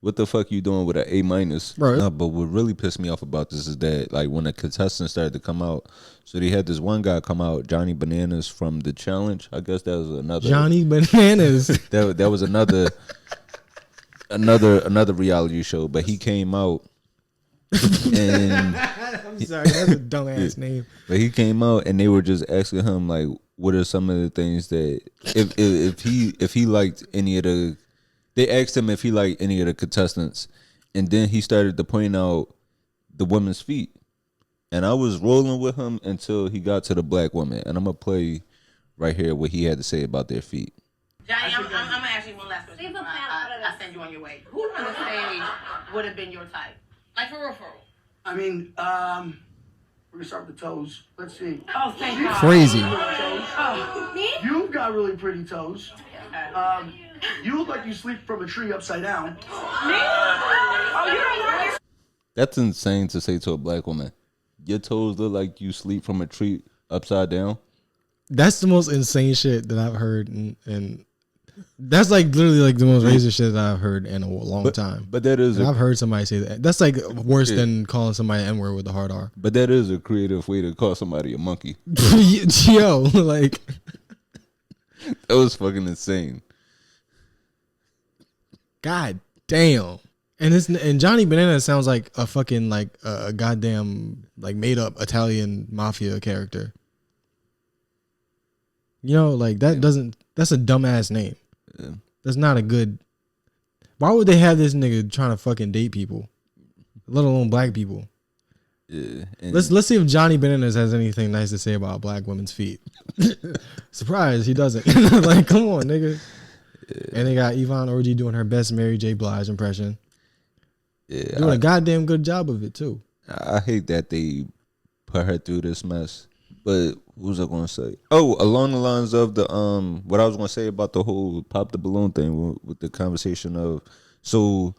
what the fuck you doing with an A-? Right. No, but what really pissed me off about this is that, like, when the contestants started to come out, so they had this one guy come out, Johnny Bananas from The Challenge. I guess that was another Johnny Bananas. that was another reality show, but he came out and I'm sorry, that's a dumbass name. But he came out and they were just asking him like, what are some of the things that if he liked any of the. They asked him if he liked any of the contestants, and then he started to point out the women's feet. And I was rolling with him until he got to the black woman. And I'm going to play right here what he had to say about their feet. Johnny, I'm going to ask you one last question. I'll send you on your way. Who on the stage would have been your type? Like, for real. I mean, we're going to start with the toes. Let's see. Oh, thank God. Crazy. Oh, me? You've got really pretty toes. You look like you sleep from a tree upside down. Me? Oh, you don't like it? That's insane to say to a black woman. Your toes look like you sleep from a tree upside down. That's the most insane shit that I've heard, and that's like literally like the most racist shit that I've heard in a long time. But that is, I've heard somebody say that. That's like worse than calling somebody N-word with the hard R. But that is a creative way to call somebody a monkey. Yo, like that was fucking insane. God damn. And Johnny Banana sounds like a fucking like a goddamn like made up Italian mafia character. You know, like that that's a dumbass name. Yeah. That's not a good. Why would they have this nigga trying to fucking date people, let alone black people? Yeah. Let's see if Johnny Bananas has anything nice to say about black women's feet. Surprise, he doesn't. Like, come on, nigga. Yeah. And they got Yvonne Orji doing her best Mary J. Blige impression. Yeah, doing a goddamn good job of it too. I hate that they put her through this mess. But what was I gonna say? Oh, along the lines of the what I was gonna say about the whole Pop the Balloon thing with the conversation of, so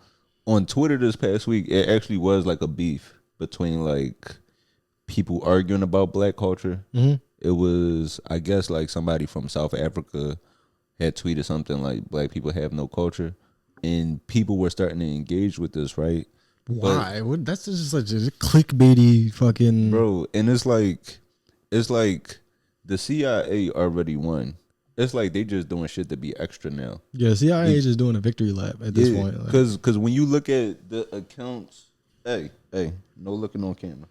on Twitter this past week, it actually was like a beef between like people arguing about black culture. Mm-hmm. It was, I guess, like somebody from South Africa had tweeted something like black people have no culture, and people were starting to engage with this, right? Why? That's just such a clickbaity fucking bro. And it's like the CIA already won. It's like they just doing shit to be extra now. Yeah, CIA is just doing a victory lap at this point. Because when you look at the accounts, hey, no looking on camera.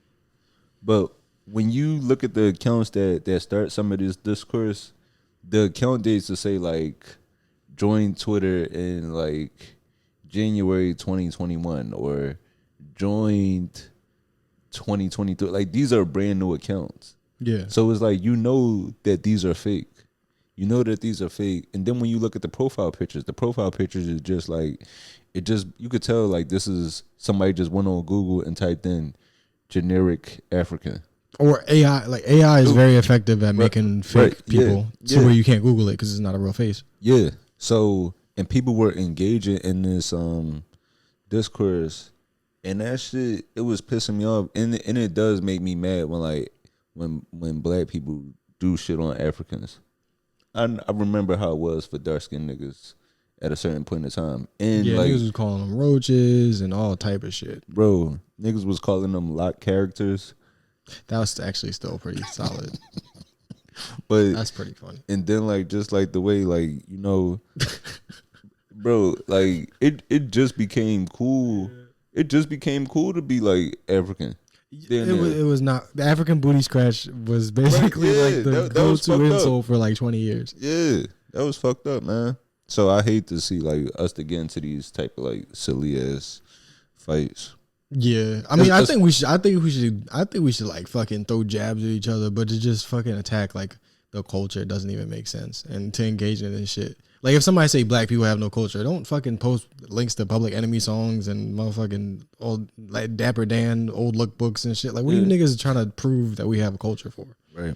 But when you look at the accounts that start some of this discourse, the account dates to say like join Twitter in like January 2021 or joined 2023. Like these are brand new accounts. Yeah. So it's like, you know that these are fake. You know that these are fake. And then when you look at the profile pictures is just like, you could tell like this is somebody just went on Google and typed in generic African. Or AI. Like AI is very effective at making fake people to where you can't Google it because it's not a real face. Yeah. So, and people were engaging in this discourse, and that shit, it was pissing me off. And it does make me mad when black people do shit on Africans. I remember how it was for dark skinned niggas at a certain point in time. And yeah, like, niggas was calling them roaches and all type of shit. Bro, niggas was calling them lock characters. That was actually still pretty solid. But that's pretty funny. And then like just like the way like, you know, bro, like it just became cool. It just became cool to be like African. It was not. The African booty scratch was basically like the go-to insult for like 20 years. Yeah, that was fucked up, man. So I hate to see like us to get into these type of like silly ass fights. Yeah, I mean, I think we should like fucking throw jabs at each other, but to just fucking attack like the culture doesn't even make sense. And to engage in this shit, like if somebody say black people have no culture, don't fucking post links to Public Enemy songs and motherfucking old like Dapper Dan old lookbooks and shit. Like, what are you niggas trying to prove that we have a culture for? Right.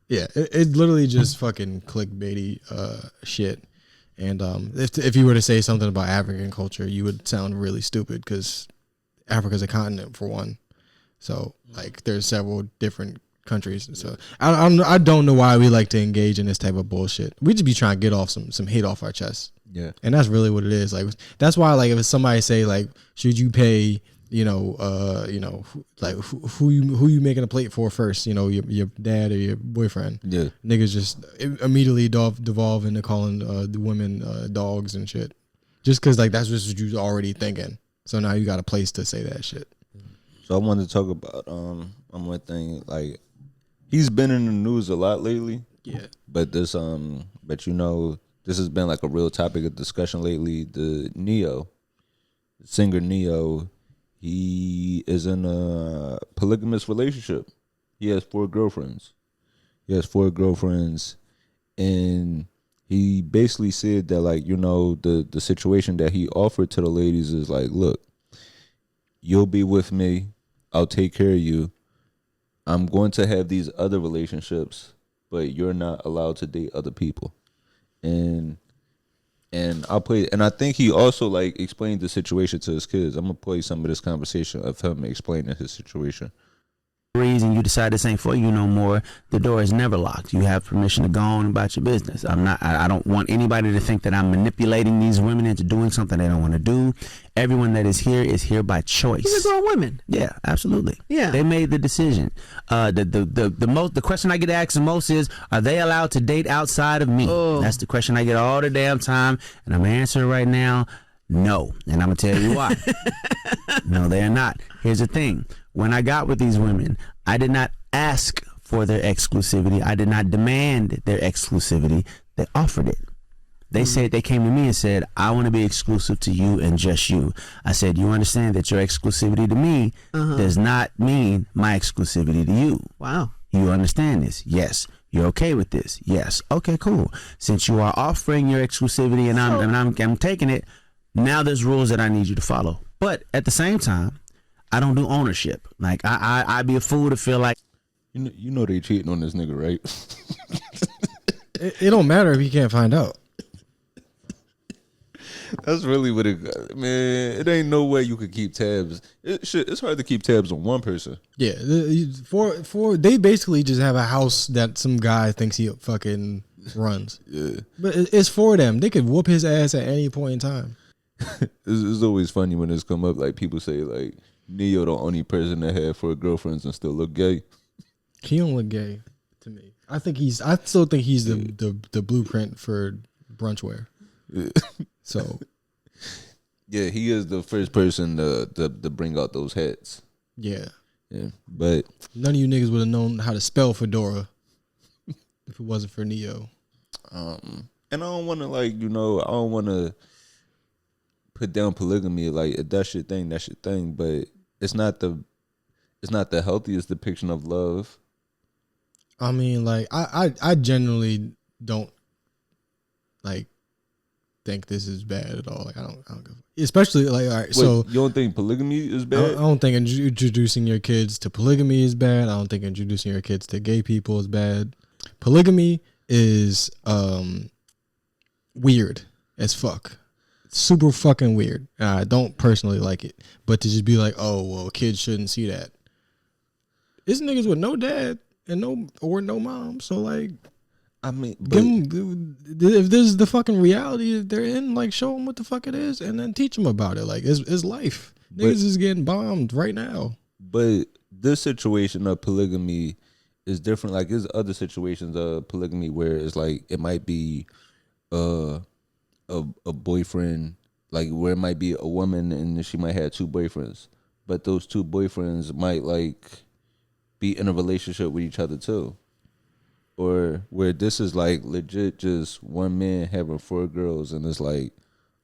Yeah, it's literally just fucking clickbaity shit. And if you were to say something about African culture, you would sound really stupid because Africa's a continent for one. So like there's several different countries. So I don't know why we like to engage in this type of bullshit. We just be trying to get off some hate off our chest. Yeah. And that's really what it is. Like that's why like if somebody say like, should you pay, like who you making a plate for first, your dad or your boyfriend. Yeah. Niggas just immediately devolve into calling the women dogs and shit. Just cause like that's just what you already thinking. So now you got a place to say that shit. So I wanted to talk about one thing. Like he's been in the news a lot lately. Yeah. But this this has been like a real topic of discussion lately. The singer Neo, he is in a polygamous relationship. He has 4 girlfriends. And he basically said that like, the situation that he offered to the ladies is like, look, you'll be with me. I'll take care of you. I'm going to have these other relationships, but you're not allowed to date other people. And I'll play. And I think he also like explained the situation to his kids. I'm gonna play some of this conversation of him explaining his situation. Reason you decide this ain't for you no more, the door is never locked. You have permission to go on about your business. I don't want anybody to think that I'm manipulating these women into doing something they don't want to do. Everyone that is here by choice. These are grown women. Yeah, absolutely. Yeah. They made the decision. The question I get asked the most is, are they allowed to date outside of me? Oh. That's the question I get all the damn time, and I'm answering right now, no. And I'm gonna tell you why. No, they are not. Here's the thing. When I got with these women, I did not ask for their exclusivity. I did not demand their exclusivity. They offered it. They said, they came to me and said, I want to be exclusive to you and just you. I said, you understand that your exclusivity to me does not mean my exclusivity to you. Wow. You understand this? Yes. You're okay with this? Yes. Okay, cool. Since you are offering your exclusivity and I'm taking it, now there's rules that I need you to follow. But at the same time, I don't do ownership. Like I'd be a fool to feel like you know they cheating on this nigga, right? it don't matter if he can't find out. That's really what it. Man, it ain't no way you could keep tabs. It's hard to keep tabs on one person. Yeah, they basically just have a house that some guy thinks he fucking runs. Yeah, but it's for them. They could whoop his ass at any point in time. It's always funny when this come up. Like people say, like Neo the only person that had 4 girlfriends and still look gay. He don't look gay to me. I still think he's the blueprint for brunch wear. Yeah. So, yeah, he is the first person to bring out those hats. Yeah, but none of you niggas would have known how to spell fedora if it wasn't for Neo. And I don't want to I don't want to put down polygamy. Like if that's your thing, that's your thing. But it's not the healthiest depiction of love. I mean, like I generally don't like think this is bad at all. Like I don't go. Especially like all right. Wait, So you don't think polygamy is I bad? don't think introducing your kids to polygamy is bad. I don't think introducing your kids to gay people is bad. Polygamy is weird as fuck. Super fucking weird. I don't personally like it. But to just be like, oh well, kids shouldn't see that. It's niggas with no dad and no mom. So like, I mean, give 'em, if this is the fucking reality that they're in, like show them what the fuck it is, and then teach them about it. Like it's life. Niggas is getting bombed right now. but this situation of polygamy is different. Like there's other situations of polygamy where it's like it might be a boyfriend, like where it might be a woman and she might have two boyfriends, but those two boyfriends might like be in a relationship with each other too. Or where this is like legit just one man having 4 girls and it's like,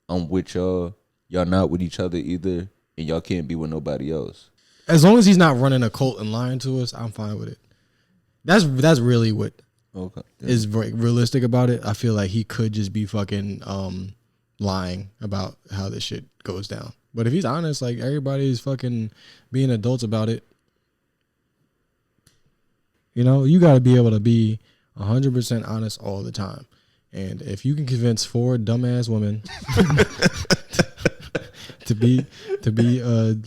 I'm with y'all not with each other either, and y'all can't be with nobody else. As long as he's not running a cult and lying to us, I'm fine with it. That's really what is realistic about it. I feel like he could just be fucking lying about how this shit goes down. But if he's honest, like everybody's fucking being adults about it. You know, you got to be able to be 100% honest all the time. And if you can convince 4 dumbass women to be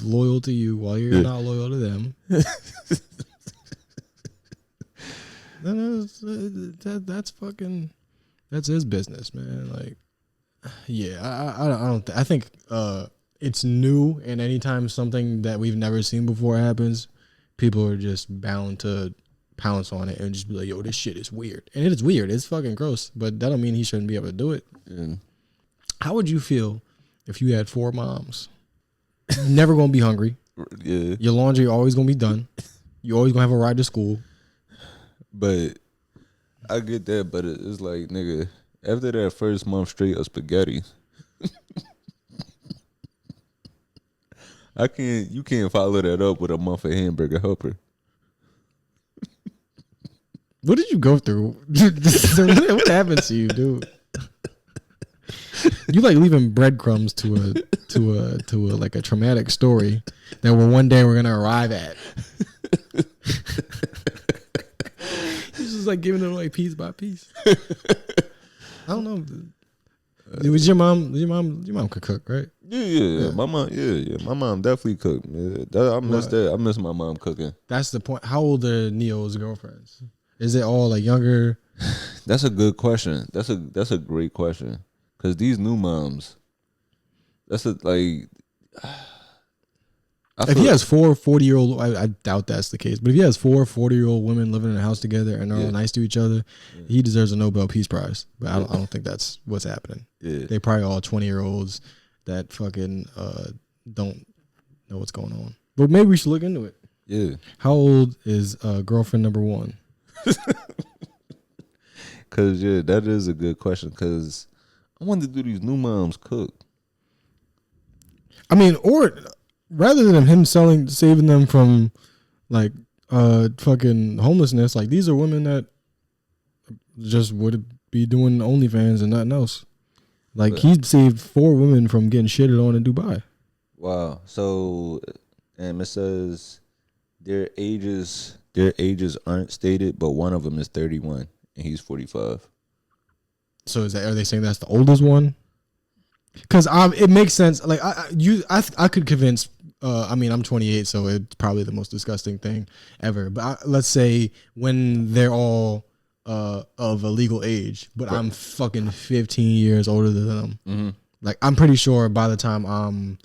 loyal to you while you're not loyal to them, then that's his business, man. Like, yeah, I think it's new, and anytime something that we've never seen before happens, people are just bound to pounce on it and just be like, yo, this shit is weird. And it is weird. It's fucking gross. But that don't mean he shouldn't be able to do it. Yeah. How would you feel if you had 4 moms? You're never gonna be hungry. Yeah. Your laundry always gonna be done. You always gonna have a ride to school. But I get that, but it's like, nigga, after that first month straight of spaghetti, you can't follow that up with a month of hamburger helper. What did you go through? What happened to you, dude? You like leaving breadcrumbs to a like a traumatic story that one day we're gonna arrive at. It's just like giving them like piece by piece. I don't know. Was your mom could cook, right? Yeah. My mom, my mom definitely cooked. Yeah. I miss that. I miss my mom cooking. That's the point. How old are Neo's girlfriends? Is it all like younger? That's a good question. That's a great question. Cause these new moms, if he has 4 40-year-old, I doubt that's the case. But if he has 4 40-year-old women living in a house together and they're all nice to each other, he deserves a Nobel Peace Prize. But I don't think that's what's happening. Yeah. They probably all 20-year-olds that fucking don't know what's going on. But maybe we should look into it. Yeah. How old is girlfriend number 1? Cause that is a good question. Cause I wonder, do these new moms cook? I mean, or rather than him saving them from like fucking homelessness, like these are women that just would be doing OnlyFans and nothing else. Like he saved 4 women from getting shitted on in Dubai. Wow. So, it says their ages aren't stated, but one of them is 31 and he's 45. So are they saying that's the oldest one? Because it makes sense. Like I could convince. I mean, I'm 28, so it's probably the most disgusting thing ever. But let's say when they're all of a legal age, but I'm fucking 15 years older than them. Mm-hmm. Like I'm pretty sure by the time I'm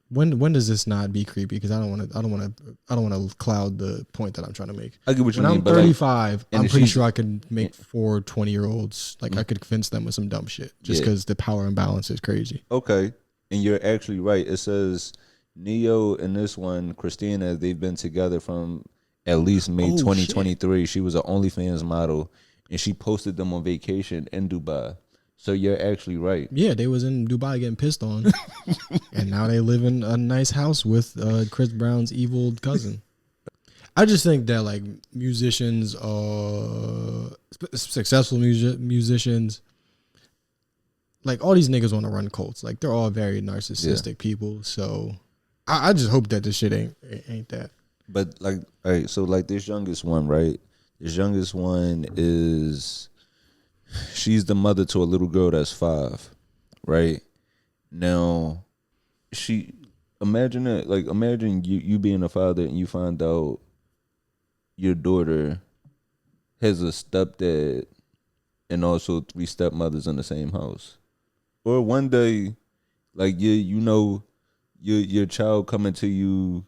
when does this not be creepy? Because I don't want to cloud the point that I'm trying to make. I get what you mean. When I'm 35, like, I'm pretty sure I could make 4 20-year-olds. Like I could convince them with some dumb shit just because the power imbalance is crazy. Okay, and you're actually right. It says Neo and this one, Christina, they've been together from at least May 2023. Shit. She was an OnlyFans model, and she posted them on vacation in Dubai. So you're actually right. Yeah, they was in Dubai getting pissed on, and now they live in a nice house with Chris Brown's evil cousin. I just think that like musicians, successful musicians, like all these niggas want to run cults. Like they're all very narcissistic people. So I just hope that this shit ain't that. But like, all right, so like this youngest one, right? This youngest one she's the mother to a little girl that's 5, right? Now, imagine you being a father and you find out your daughter has a stepdad and also 3 stepmothers in the same house. Or one day, like your child coming to you,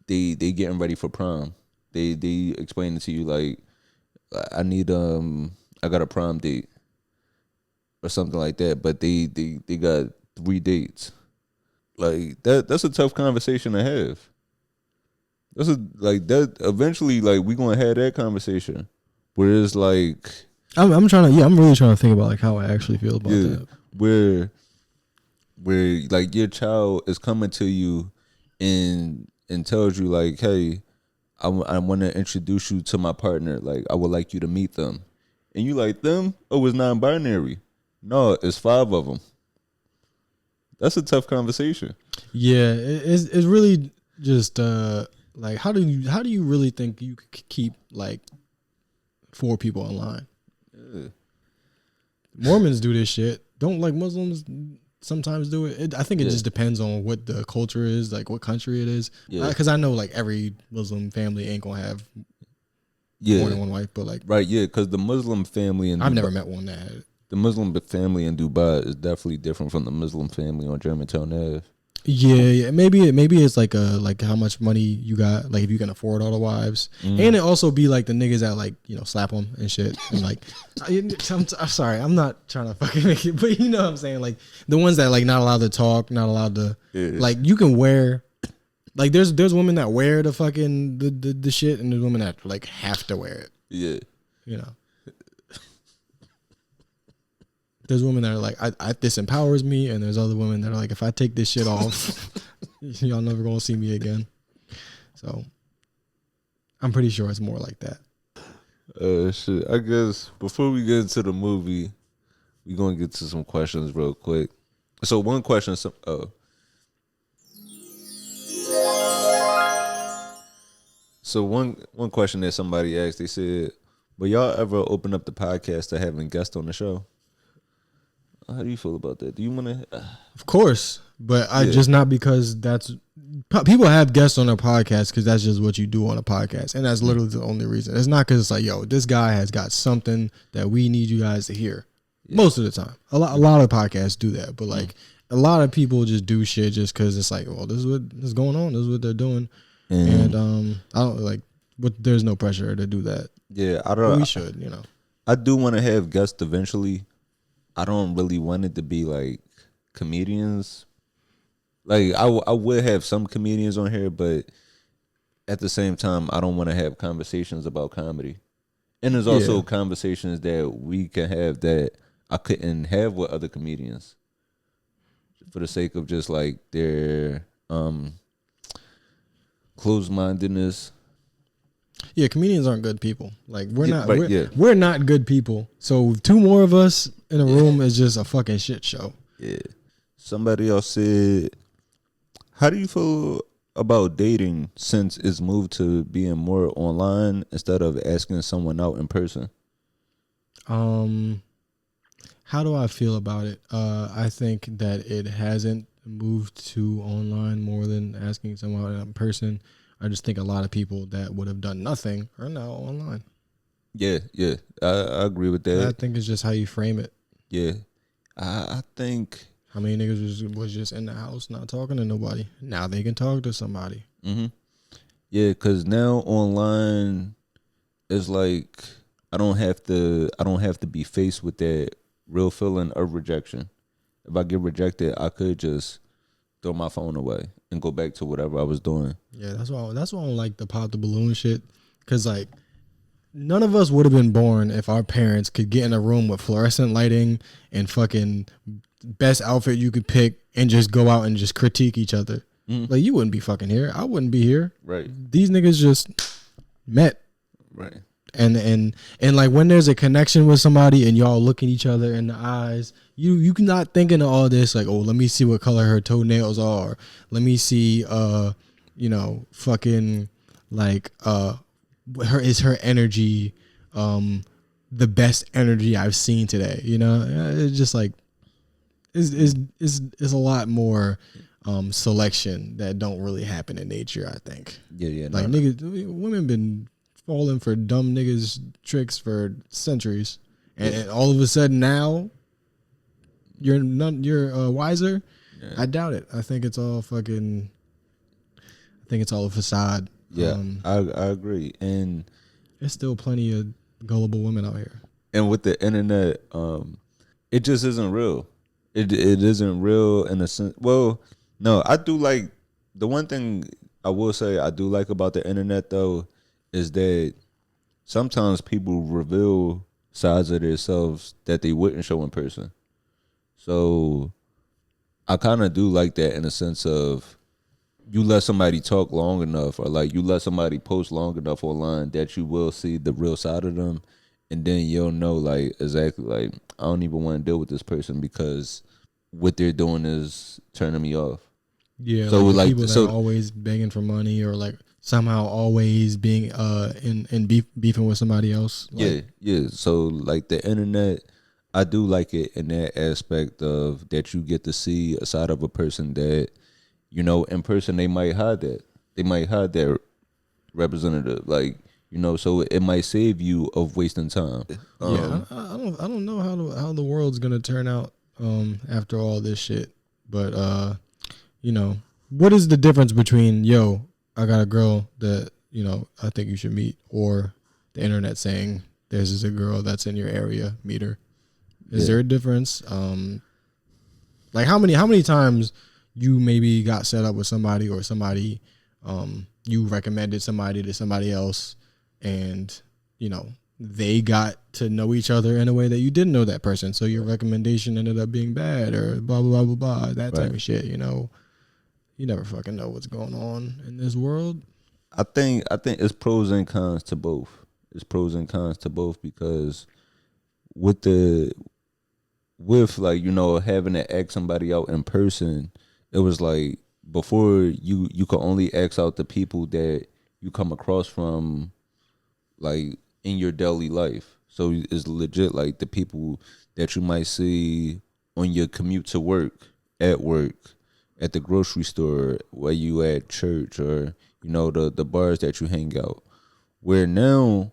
they getting ready for prom. They explaining to you like, I got a prom date or something like that, but they got 3 dates. Like that's a tough conversation to have. Eventually, like we gonna have that conversation where it's like I'm really trying to think about like how I actually feel about that. Where like your child is coming to you and tells you like, hey, I want to introduce you to my partner. Like I would like you to meet them, and you like them? Oh, it's non-binary. No, it's 5 of them. That's a tough conversation. Yeah, it's really just like how do you really think you could keep like 4 people online? Yeah. Mormons do this shit. Don't like Muslims sometimes do it. I think it just depends on what the culture is, like what country it is. Yeah. Because I know like every Muslim family ain't gonna have more than one wife, but like because the Muslim family I've never met one that had it. The Muslim family in Dubai is definitely different from the Muslim family on Germantown Ave. Yeah. Maybe it's like how much money you got, like if you can afford all the wives, and it also be like the niggas that like slap them and shit, and like I'm sorry, I'm not trying to fucking make it, but you know what I'm saying, like the ones that like not allowed to talk, not allowed to like you can wear, like there's women that wear the fucking the shit, and there's women that like have to wear it. Yeah, There's women that are like, this empowers me, and there's other women that are like, if I take this shit off, y'all never gonna see me again. So I'm pretty sure it's more like that. Shit. I guess before we get into the movie, we're gonna get to some questions real quick. So one question, one question that somebody asked, they said, "Will y'all ever open up the podcast to having guests on the show?" How do you feel about that? Do you want to? Of course, but I just not because people have guests on their podcast because that's just what you do on a podcast, and that's literally the only reason. It's not because it's like, yo, this guy has got something that we need you guys to hear. Yeah. Most of the time, a lot of podcasts do that, but like a lot of people just do shit just because it's like, well, this is what is going on. This is what they're doing, and I don't like. But there's no pressure to do that. Yeah, I don't. But we should, I do want to have guests eventually. I don't really want it to be like comedians. Like I would have some comedians on here, but at the same time, I don't want to have conversations about comedy. And there's also conversations that we can have that I couldn't have with other comedians for the sake of just like their closed-mindedness. Yeah, comedians aren't good people. Like we're not good people. So 2 more of us in a room is just a fucking shit show. Yeah. Somebody else said, how do you feel about dating since it's moved to being more online instead of asking someone out in person? How do I feel about it? I think that it hasn't moved to online more than asking someone out in person. I just think a lot of people that would have done nothing are now online. Yeah, I agree with that. I think it's just how you frame it. Yeah, I think how many niggas was just in the house not talking to nobody. Now they can talk to somebody. Mm-hmm. Yeah, because now online is like I don't have to be faced with that real feeling of rejection. If I get rejected, I could just throw my phone away and go back to whatever I was doing. Yeah, that's why I don't like the pop the balloon shit. Cause like none of us would have been born if our parents could get in a room with fluorescent lighting and fucking best outfit you could pick and just go out and just critique each other. Like, you wouldn't be fucking here. I wouldn't be here. Right. These niggas just met. Right. And like, when there's a connection with somebody and y'all looking each other in the eyes, you not thinking of all this like, oh, let me see what color her toenails are. Let me see, fucking like, her energy, the best energy I've seen today. It's just like, is a lot more selection that don't really happen in nature, I think. Yeah. Like, niggas, women been falling for dumb niggas tricks for centuries, and all of a sudden now you're wiser. Yeah. I doubt it. I think it's all a facade. Yeah, I agree, and there's still plenty of gullible women out here. And with the internet, it just isn't real. It isn't real in a sense. Well, no, I do like, the one thing I will say I do like about the internet though is that sometimes people reveal sides of themselves that they wouldn't show in person. So I kind of do like that in a sense of, you let somebody talk long enough, or like you let somebody post long enough online that you will see the real side of them, and then you'll know like exactly like, I don't even want to deal with this person because what they're doing is turning me off. Yeah, so like people that are always begging for money, or like somehow always being in beefing with somebody else. Like, yeah. So like the internet, I do like it in that aspect of that you get to see a side of a person that, in person they might hide that. They might hide their representative, like, so it might save you of wasting time. I don't know how the world's gonna turn out after all this shit, but what is the difference between, yo, I got a girl that, I think you should meet, or the internet saying there's a girl that's in your area, meet her? Is there a difference? Like, how many times you maybe got set up with somebody, or somebody, you recommended somebody to somebody else, and, they got to know each other in a way that you didn't know that person, so your recommendation ended up being bad, or blah, blah, blah, blah, blah, that type of shit, You never fucking know what's going on in this world. I think it's pros and cons to both. It's pros and cons to both, because with like, having to ask somebody out in person, it was like, before you could only ask out the people that you come across from like in your daily life. So it's legit like the people that you might see on your commute to work, at the grocery store, where you at church, or the bars that you hang out. Where now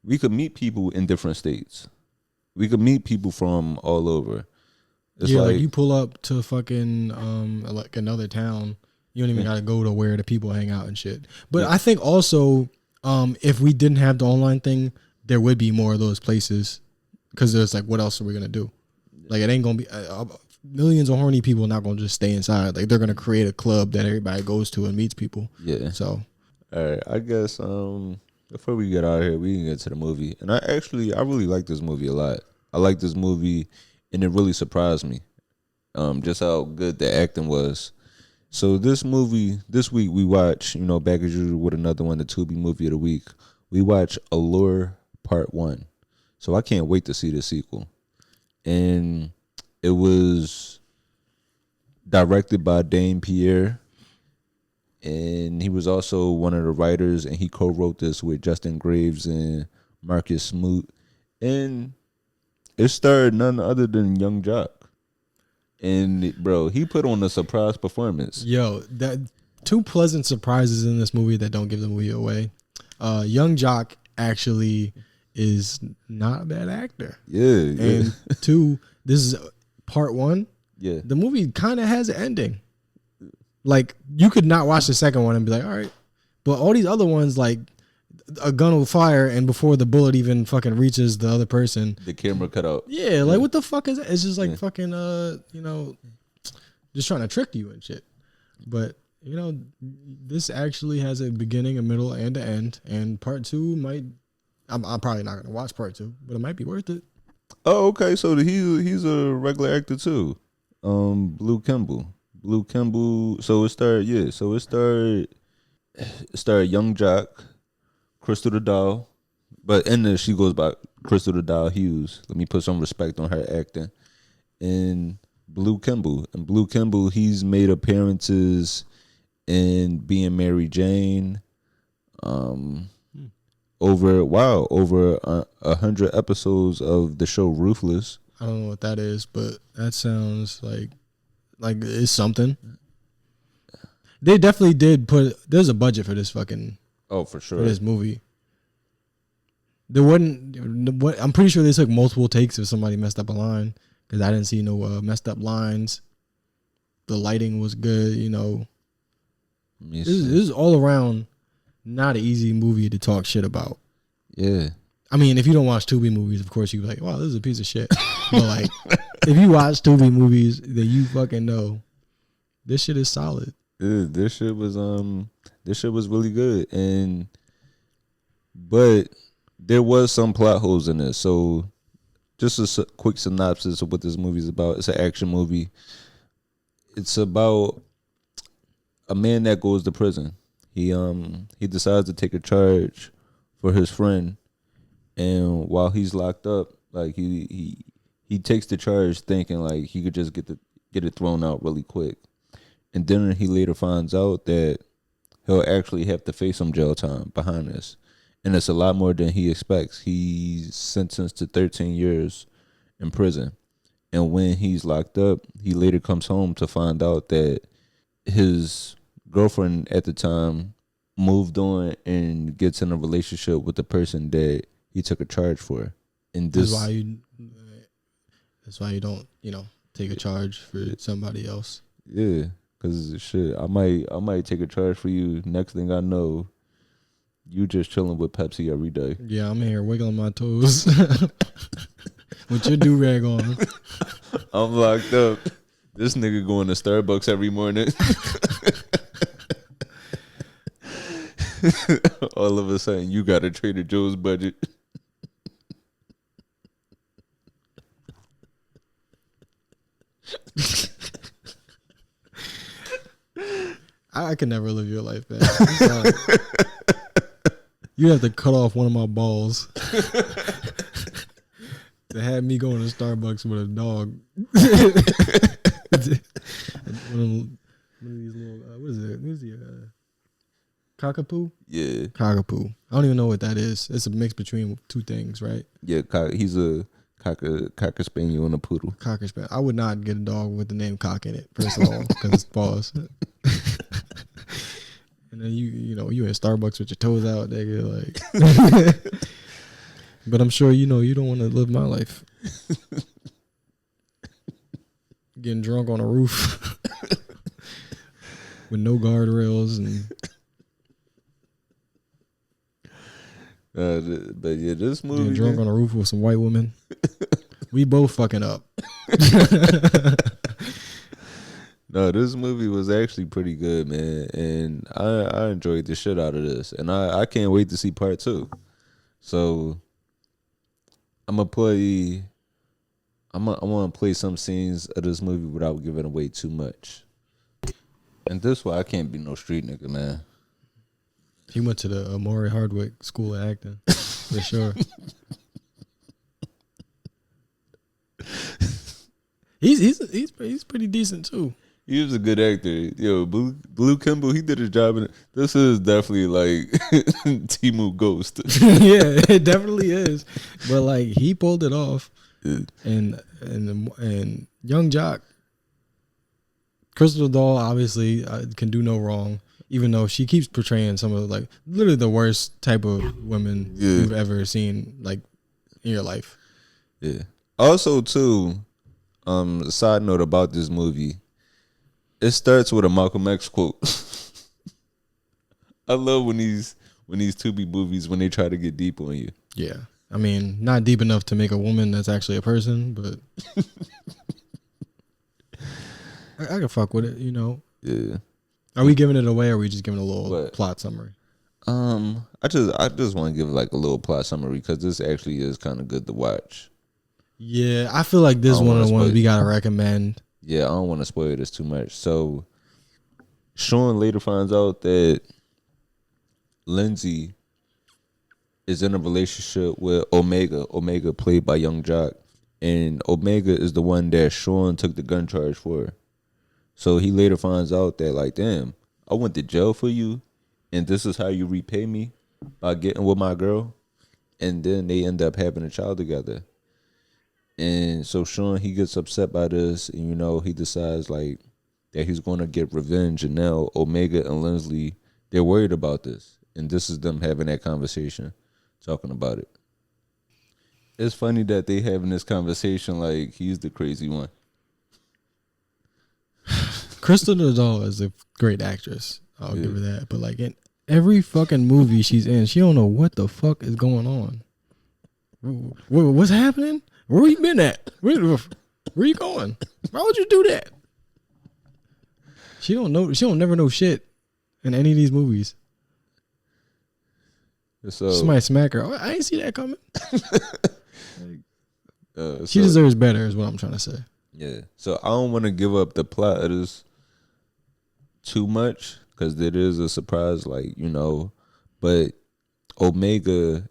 we could meet people in different states. We could meet people from all over. It's like you pull up to fucking like another town, you don't even gotta go to where the people hang out and shit. But I think also, if we didn't have the online thing, there would be more of those places, because there's like, what else are we gonna do? Like, it ain't gonna be millions of horny people not gonna just stay inside. Like, they're gonna create a club that everybody goes to and meets people. Yeah. So, all right, I guess before we get out of here, we can get to the movie. And I really like this movie a lot. I like this movie, and it really surprised me, just how good the acting was. So this week we watch, back as usual with another one, the Tubi movie of the week. We watch Allure Part 1. So I can't wait to see the sequel. And it was directed by Dane Pierre, and he was also one of the writers, and he co-wrote this with Justin Graves and Marcus Smoot. And it starred none other than Young Jock. And bro, he put on a surprise performance. Yo, that two pleasant surprises in this movie that don't give the movie away. Young Jock actually is not a bad actor. Yeah. And two, this is part one. Yeah. The movie kind of has an ending. Like, you could not watch the second one and be like, all right. But all these other ones, like, a gun will fire, and before the bullet even fucking reaches the other person, the camera cut out. Yeah, like, what the fuck is that? It's just like fucking just trying to trick you and shit. But this actually has a beginning, a middle, and an end. And part two might, I'm probably not gonna watch part two, but it might be worth it. Oh, okay. So he's a regular actor too. Blue Kimball. Blue Kimball. So it started Young Jock, Crystal the Doll, but in there she goes by Crystal the Doll Hughes. Let me put some respect on her acting. And Blue Kimball. And Blue Kimball, he's made appearances in Being Mary Jane. Over 100 episodes of the show Ruthless. I don't know what that is, but that sounds like it's something. They definitely did there's a budget for this fucking. Oh, for sure. For this movie. There wasn't. I'm pretty sure they took multiple takes if somebody messed up a line, because I didn't see no messed up lines. The lighting was good, you know. This is all around not an easy movie to talk shit about. Yeah. I mean, if you don't watch Tubi movies, of course you're like, wow, this is a piece of shit. But like, if you watch Tubi movies, then you fucking know this shit is solid. Yeah, this shit was really good, but there was some plot holes in it. So, just a quick synopsis of what this movie is about. It's an action movie. It's about a man that goes to prison. He decides to take a charge for his friend, and while he's locked up, like he takes the charge thinking like he could just get it thrown out really quick, and then he later finds out that he'll actually have to face some jail time behind this, and it's a lot more than he expects. He's sentenced to 13 years in prison, and when he's locked up, he later comes home to find out that his girlfriend at the time moved on and gets in a relationship with the person that he took a charge for. And this that's why you don't, take a charge for somebody else. Yeah, because shit, I might take a charge for you. Next thing I know, you just chilling with Pepsi every day. Yeah, I'm here wiggling my toes with your do-rag on. I'm locked up. This nigga going to Starbucks every morning. All of a sudden, you got a Trader Joe's budget. I can never live your life, man. You have to cut off one of my balls to have me going to Starbucks with a dog. One of these little, what is it? What is he? Cockapoo? Yeah. Cockapoo. I don't even know what that is. It's a mix between two things, right? Yeah, he's a cocker spaniel and a poodle. Cocker spaniel. I would not get a dog with the name Cock in it, first of all, because it's pause. And then you in Starbucks with your toes out, nigga, like. But I'm sure you don't want to live my life. Getting drunk on a roof with no guardrails and. But yeah, this movie. Getting drunk on a roof with some white women. We both fucking up. No, this movie was actually pretty good, man, and I enjoyed the shit out of this, and I can't wait to see part 2. So I want to play some scenes of this movie without giving away too much. And this why I can't be no street nigga, man. He went to the Amari Hardwick School of Acting, for sure. He's pretty decent too. He was a good actor. Yo, Blue Kimball, he did his job in it. This is definitely like Timu Ghost. Yeah, it definitely is. But like he pulled it off. Yeah. And Young Jock, Crystal Doll obviously can do no wrong, even though she keeps portraying some of like literally the worst type of women you've ever seen like in your life. Yeah. Also too, side note about this movie. It starts with a Malcolm X quote. I love when these Tubi movies when they try to get deep on you. Yeah, I mean, not deep enough to make a woman that's actually a person, but I can fuck with it, Yeah. Are we giving it away, or are we just giving a little plot summary? I just want to give like a little plot summary because this actually is kind of good to watch. Yeah, I feel like this one of the ones we gotta recommend. yeah, I don't want to spoil this too much. So Sean later finds out that Lindsay is in a relationship with Omega. Omega played by Young Jock. And Omega is the one that Sean took the gun charge for. So he later finds out that, like, damn, I went to jail for you, and this is how you repay me by getting with my girl. And then they end up having a child together. And so Sean, he gets upset by this, and, you know, he decides, like, that he's going to get revenge. And now Omega and Lindsay, they're worried about this. And this is them having that conversation, talking about it. It's funny that they having this conversation like he's the crazy one. Crystal Nadal is a great actress. I'll give her that. But like in every fucking movie she's in, she don't know what the fuck is going on. What's happening? Where you been at? Where you going? Why would you do that? She don't know. She don't never know shit in any of these movies. So somebody smack her. I ain't see that coming. She so, deserves better, is what I'm trying to say. Yeah. So I don't want to give up the plot of this too much because it is a surprise, like, you know. But Omega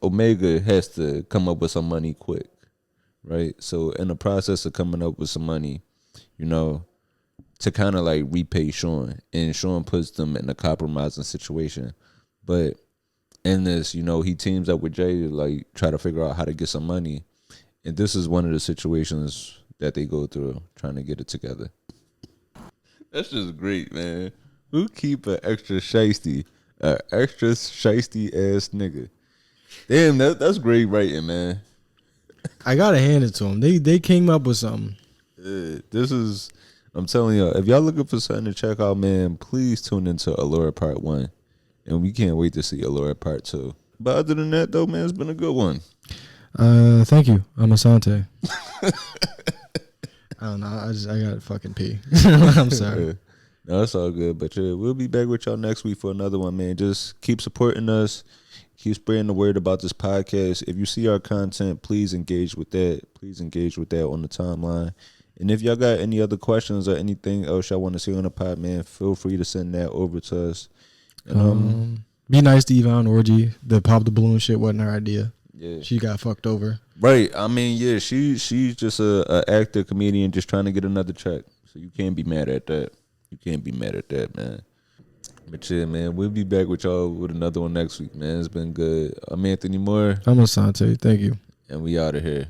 has to come up with some money quick, right? So in the process of coming up with some money, you know, to kind of like repay Sean, and Sean puts them in a compromising situation, but in this, you know, he teams up with Jay to like try to figure out how to get some money. And this is one of the situations that they go through trying to get it together. That's just great, man. Who keep an extra shiesty ass nigga? Damn, that's great writing, man. I gotta hand it to them. They came up with something. This is, I'm telling y'all, if y'all looking for something to check out, man, please tune into Allure Part 1. And we can't wait to see Allure Part 2. But other than that, though, man, it's been a good one. Thank you. I'm Asante. I don't know. I got to fucking pee. I'm sorry. No, it's all good. But yeah, we'll be back with y'all next week for another one, man. Just keep supporting us. Keep spreading the word about this podcast. If you see our content, please engage with that. Please engage with that on the timeline. And if y'all got any other questions or anything else y'all want to see on the pod, man, feel free to send that over to us. And, be nice to Yvonne Orgy. The pop the balloon shit wasn't her idea. Yeah, she got fucked over. Right. I mean, yeah, she's just a actor, comedian, just trying to get another check. So you can't be mad at that. You can't be mad at that, man. But yeah, man, we'll be back with y'all with another one next week, man. It's been good. I'm Anthony Moore. I'm Asante. Thank you. And we out of here.